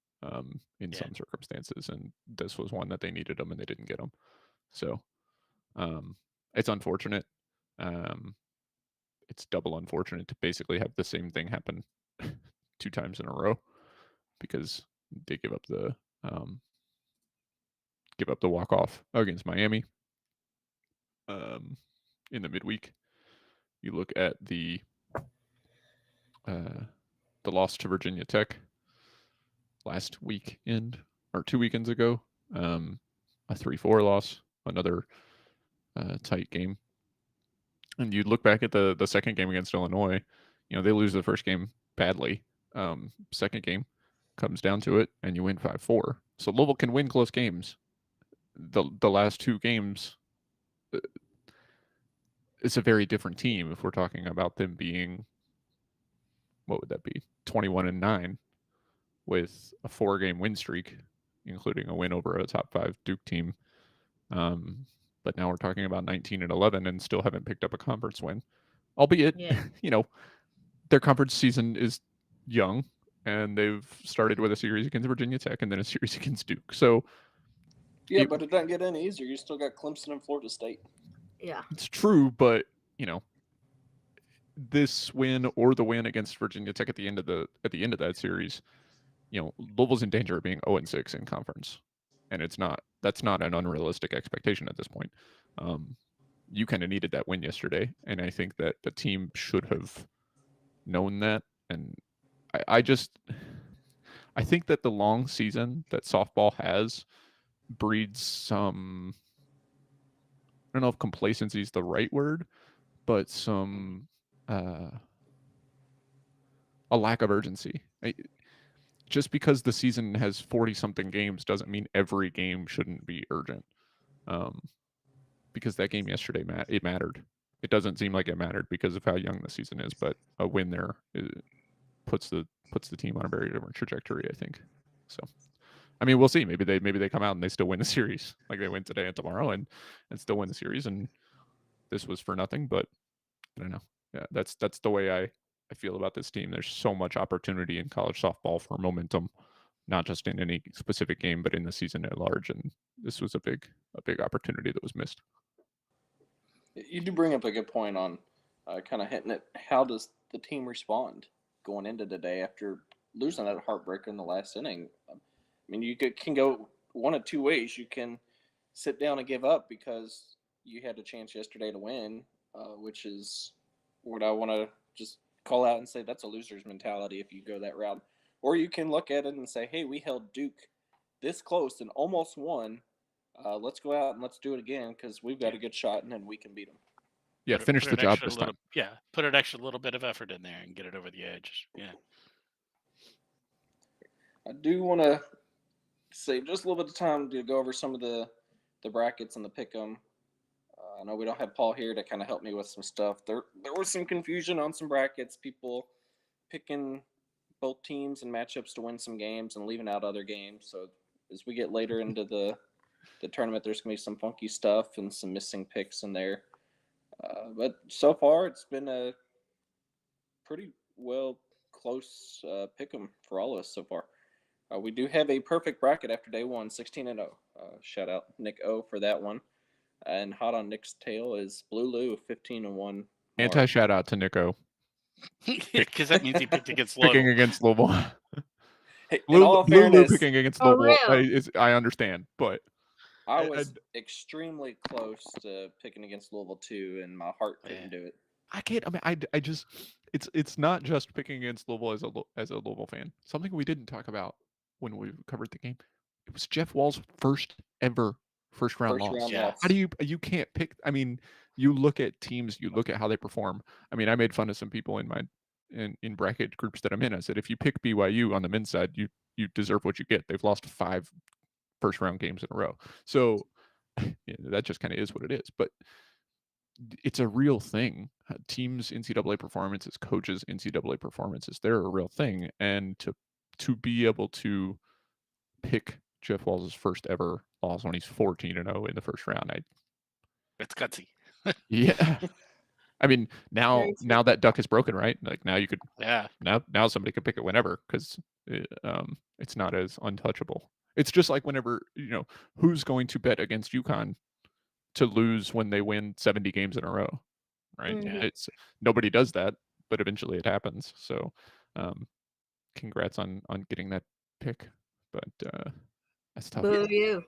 in some circumstances. And this was one that they needed them and they didn't get them. So it's unfortunate. It's double unfortunate to basically have the same thing happen 2 times in a row because they give up the walk off against Miami in the midweek. You look at the loss to Virginia Tech last weekend or 2 weekends ago, a 3-4 loss, another tight game. And you look back at the second game against Illinois, they lose the first game badly. Second game comes down to it, and you win 5-4. So Louisville can win close games. The last 2 games, it's a very different team if we're talking about them being, what would that be, 21-9 with a 4-game win streak, including a win over a top 5 Duke team. But now we're talking about 19-11 and still haven't picked up a conference win, albeit, their conference season is young and they've started with a series against Virginia Tech and then a series against Duke. So yeah, but it doesn't get any easier. You still got Clemson and Florida State. Yeah, it's true, but this win or the win against Virginia Tech at the end of that series, Louisville's in danger of being 0-6 in conference, and that's not an unrealistic expectation at this point. You kind of needed that win yesterday, and I think that the team should have known that. And I think that the long season that softball has breeds some, I don't know if complacency is the right word, but some a lack of urgency. Just because the season has 40-something games doesn't mean every game shouldn't be urgent. Because that game yesterday, it mattered. It doesn't seem like it mattered because of how young the season is, but a win there puts the team on a very different trajectory, I think. So, I mean, we'll see. Maybe they come out and they still win the series, like they win today and tomorrow, and still win the series. And this was for nothing, but I don't know. Yeah, that's the way I feel about this team. There's so much opportunity in college softball for momentum, not just in any specific game, but in the season at large. And this was a big opportunity that was missed. You do bring up a good point on kind of hitting it. How does the team respond going into today after losing that heartbreaker in the last inning? I mean, you can go one of 2 ways. You can sit down and give up because you had a chance yesterday to win, which is what I want to just call out and say that's a loser's mentality if you go that route. Or you can look at it and say, hey, we held Duke this close and almost won. Let's go out and let's do it again because we've got a good shot and then we can beat them. Yeah, finish the job this time. Yeah, put an extra little bit of effort in there and get it over the edge. Yeah. I do want to save just a little bit of time to go over some of the brackets and the pick 'em. I know we don't have Paul here to kind of help me with some stuff. There was some confusion on some brackets. People picking both teams and matchups to win some games and leaving out other games. So as we get later into the tournament, there's going to be some funky stuff and some missing picks in there. But so far, it's been a pretty close pick 'em for all of us so far. We do have a perfect bracket after day one, 16-0. Shout out Nick O for that one. And hot on Nick's tail is Blue Lou, 15-1. Anti shout out to Nico. Because that means he picked against Louisville. Picking against Louisville. Hey, in all fairness, picking against Oh, Louisville. really? I understand, but I was extremely close to picking against Louisville too, and my heart couldn't do it. I can't. I mean, I just it's not just picking against Louisville as a Louisville fan. Something we didn't talk about when we covered the game. It was Jeff Wall's first ever first round loss. Yeah. How do you can't pick? I mean, you look at teams, you look at how they perform. I mean, I made fun of some people in in bracket groups that I'm in. I said, if you pick BYU on the men's side, you deserve what you get. They've lost 5 first round games in a row. So that just kind of is what it is. But it's a real thing. Teams' NCAA performances, coaches' NCAA performances, they're a real thing. And to be able to pick Jeff Walls' first ever loss when he's 14-0 in the first round, It's gutsy. yeah. I mean, now Very true. that duck is broken, right? Like now you could Yeah. now somebody can pick it whenever because it's not as untouchable. It's just like whenever, who's going to bet against UConn to lose when they win 70 games in a row, right? Mhm. It's nobody does that, but eventually it happens. So, congrats on getting that pick, but that's tough. Boo you.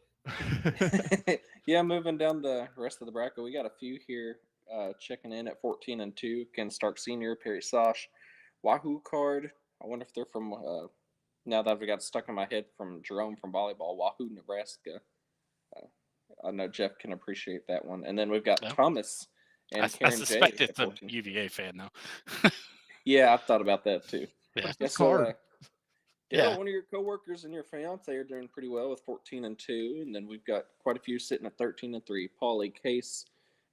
Yeah, moving down the rest of the bracket, we got a few here checking in at 14-2. Ken Stark Sr., Perry Sosh, Wahoo Card. I wonder if they're from, now that I've got stuck in my head, from Jerome from volleyball, Wahoo, Nebraska. I know Jeff can appreciate that one. And then we've got Yep. Thomas and I Karen suspect J. it's at a 14. UVA fan though. Yeah, I've thought about that too. Yeah. Yeah, Card. Daryl, Yeah. one of your coworkers and your fiance are doing pretty well with 14-2, and then we've got quite a few sitting at 13-3. Paulie, Case,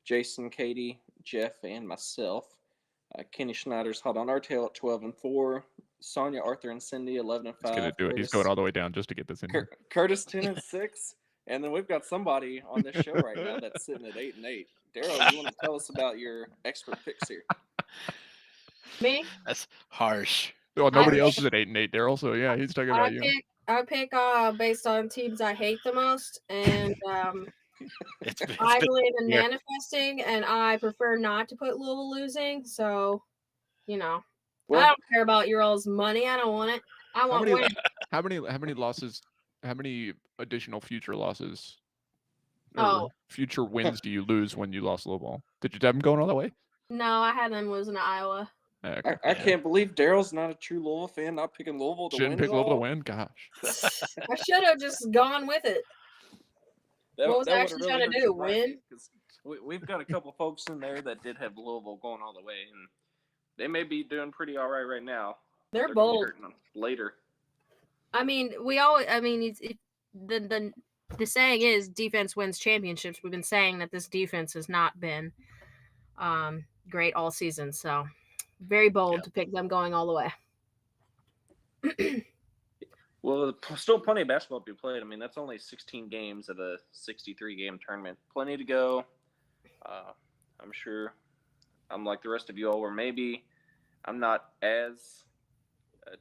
Jason, Katie, Jeff, and myself. Kenny Schneider's hot on our tail at 12-4. Sonia, Arthur, and Cindy 11-5. He's gonna do it. He's going all the way down just to get this in here. Curtis 10-6, and then we've got somebody on this show right now that's sitting at 8-8. Daryl, you want to tell us about your expert picks here? Me? That's harsh. Well, nobody I else is at 8-8, Daryl. So yeah, he's talking about you. I pick based on teams I hate the most, and It's I been believe in yeah. manifesting, and I prefer not to put Louisville losing. So, I Well, don't care about your all's money. I don't want it. I How want many wins. how many losses? How many additional future losses? Or Oh. future wins do you lose when you lost Louisville? Did you have them going all the way? No, I had them losing to Iowa. Okay. I can't believe Daryl's not a true Louisville fan, not picking Louisville to Shouldn't win pick at Louisville to all. win. Gosh. I should have just gone with it. What was I would've actually trying to hurt do, your bracket, win? 'cause we've got a couple folks in there that did have Louisville going all the way, and they may be doing pretty all right now. They're gonna be bold. hurting them later. I mean, the saying is defense wins championships. We've been saying that this defense has not been great all season, so very bold to pick them going all the way. Well, still plenty of basketball to be played. I mean, that's only 16 games of a 63-game tournament. Plenty to go. I'm sure I'm like the rest of you all, where maybe I'm not as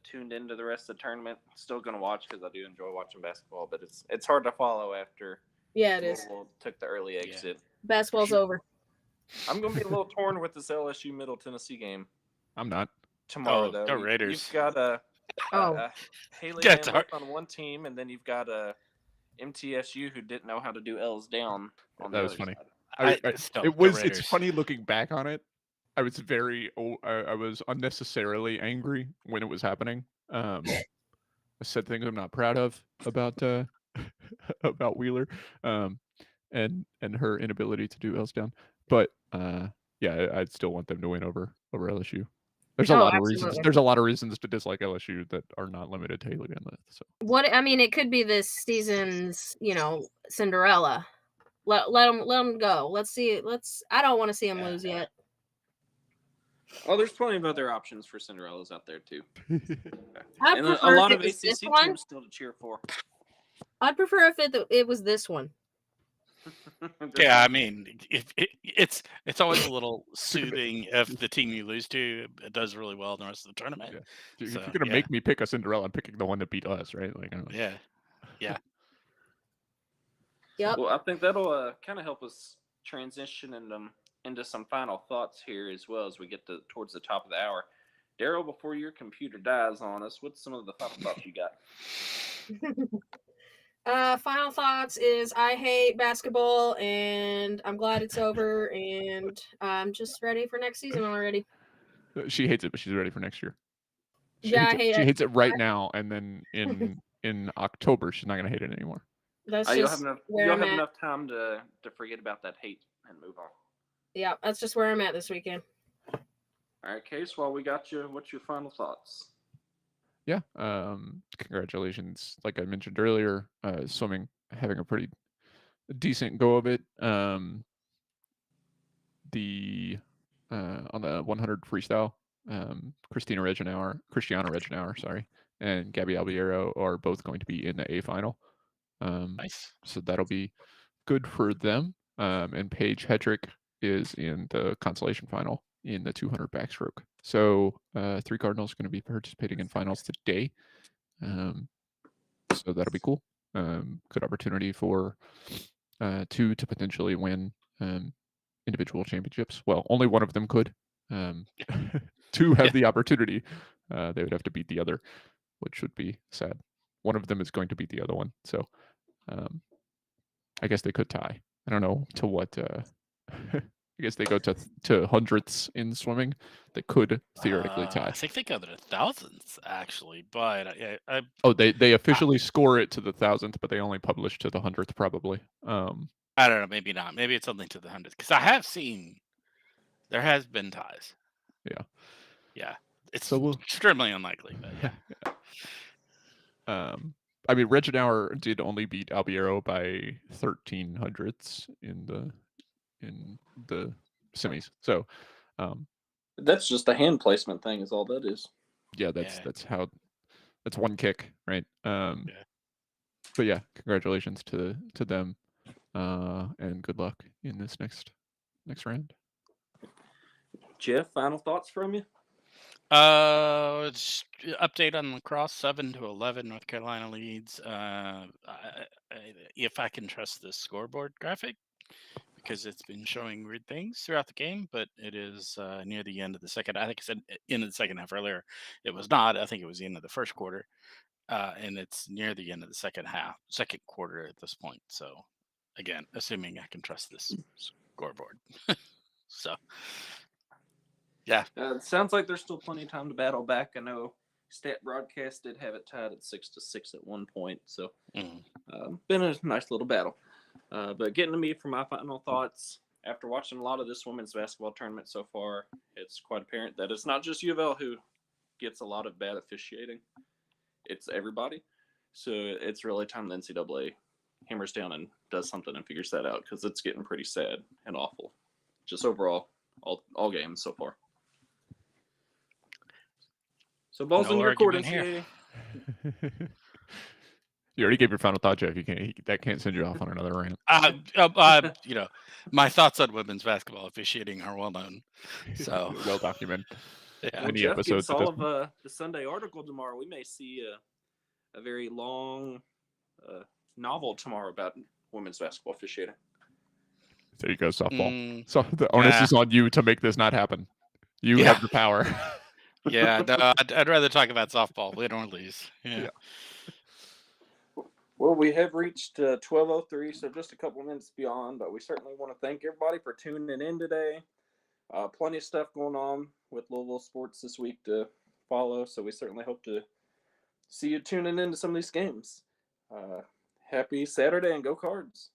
tuned into the rest of the tournament. Still going to watch because I do enjoy watching basketball, but it's hard to follow after Yeah, it is. Louisville took the early exit. Basketball's over. I'm going to be a little torn with this LSU Middle Tennessee game I'm not. tomorrow, Oh, though. go Raiders. You've got Haley Yeah, Van it's hard. on one team, and then you've got MTSU who didn't know how to do L's down on the That was other funny. side. It's funny looking back on it. I was I was unnecessarily angry when it was happening. I said things I'm not proud of about about Wheeler, and her inability to do L's down. But yeah, I'd still want them to win over LSU. There's a lot of reasons. Absolutely. There's a lot of reasons to dislike LSU that are not limited to Haley Van Lith. So It could be this season's, Cinderella. Let them go. Let's see it. I don't want to see them lose yet. Well, there's plenty of other options for Cinderellas out there too, I'd and a prefer lot if of it was this ACC one. teams still to cheer for. I'd prefer if it was this one. Yeah, I mean, it's always a little soothing if the team you lose to does really well in the rest of the tournament. Yeah. So, if you're gonna make me pick a Cinderella, I'm picking the one that beat us, right? Like, yeah. Yep. Well, I think that'll kind of help us transition into some final thoughts here as well as we get towards the top of the hour. Daryl, before your computer dies on us, what's some of the final thoughts you got? Final thoughts is I hate basketball and I'm glad it's over and I'm just ready for next season already. She hates it, but she's ready for next year. I hate it. She hates it right now, and then in October she's not gonna hate it anymore. That's You'll just have where I'm at. enough time to forget about that hate and move on. Yeah, that's just where I'm at this weekend. All All right, Case. While we got you, what's your final thoughts? Yeah. Congratulations. Like I mentioned earlier, swimming having a pretty decent go of it. The on the 100 freestyle, Christiana Regenauer, sorry, and Gabby Albiero are both going to be in the A final. Nice. So that'll be good for them. And Paige Hedrick is in the consolation final in the 200 backstroke. So 3 Cardinals going to be participating in finals today. So that'll be cool. Good opportunity for 2 to potentially win individual championships. Well, only one of them could. 2 have the opportunity. They would have to beat the other, which would be sad. One of them is going to beat the other one. So I guess they could tie. I don't know to what. I guess they go to hundredths in swimming. They could theoretically tie. I think they go to the thousands actually, but I Oh, they officially score it to the 1,000th, but they only publish to the 100th probably. I don't know. Maybe not. Maybe it's something to the 100th because I have seen there has been ties. Yeah. Yeah. It's So we'll. extremely unlikely, but yeah. I mean, Regenauer did only beat Albiero by 13 hundredths in the semis. So, That's just a hand placement thing, is all that is. yeah, that's one kick, right? Yeah. But yeah, congratulations to them, and good luck in this next round. Jeff, final thoughts from you? Update on lacrosse: 7-11, North Carolina leads. If I can trust this scoreboard graphic, because it's been showing weird things throughout the game, but it is near the end of the second. I think I said end of the second half earlier. It was not. I think it was the end of the first quarter, and it's near the end of the second quarter at this point. So, again, assuming I can trust this scoreboard. So. Yeah. It sounds like there's still plenty of time to battle back. I know Stat Broadcast did have it tied at 6-6 at one point, so been a nice little battle. But getting to me for my final thoughts, after watching a lot of this women's basketball tournament so far, it's quite apparent that it's not just UofL who gets a lot of bad officiating. It's everybody. So it's really time the NCAA hammers down and does something and figures that out, because it's getting pretty sad and awful. Just overall, all games so far. So balls in your court, NCAA. You already gave your final thought, Jeff. That can't send you off on another rant. My thoughts on women's basketball officiating are well known. So well documented. Yeah. When Jeff gets all of the Sunday article tomorrow, we may see a very long novel tomorrow about women's basketball officiating. There you go, softball. So the onus is on you to make this not happen. You have the power. Yeah, no, I'd rather talk about softball, win or lose. Yeah. Well, we have reached 12:03, so just a couple minutes beyond, but we certainly want to thank everybody for tuning in today. Plenty of stuff going on with Louisville sports this week to follow, so we certainly hope to see you tuning into some of these games. Happy Saturday and go Cards.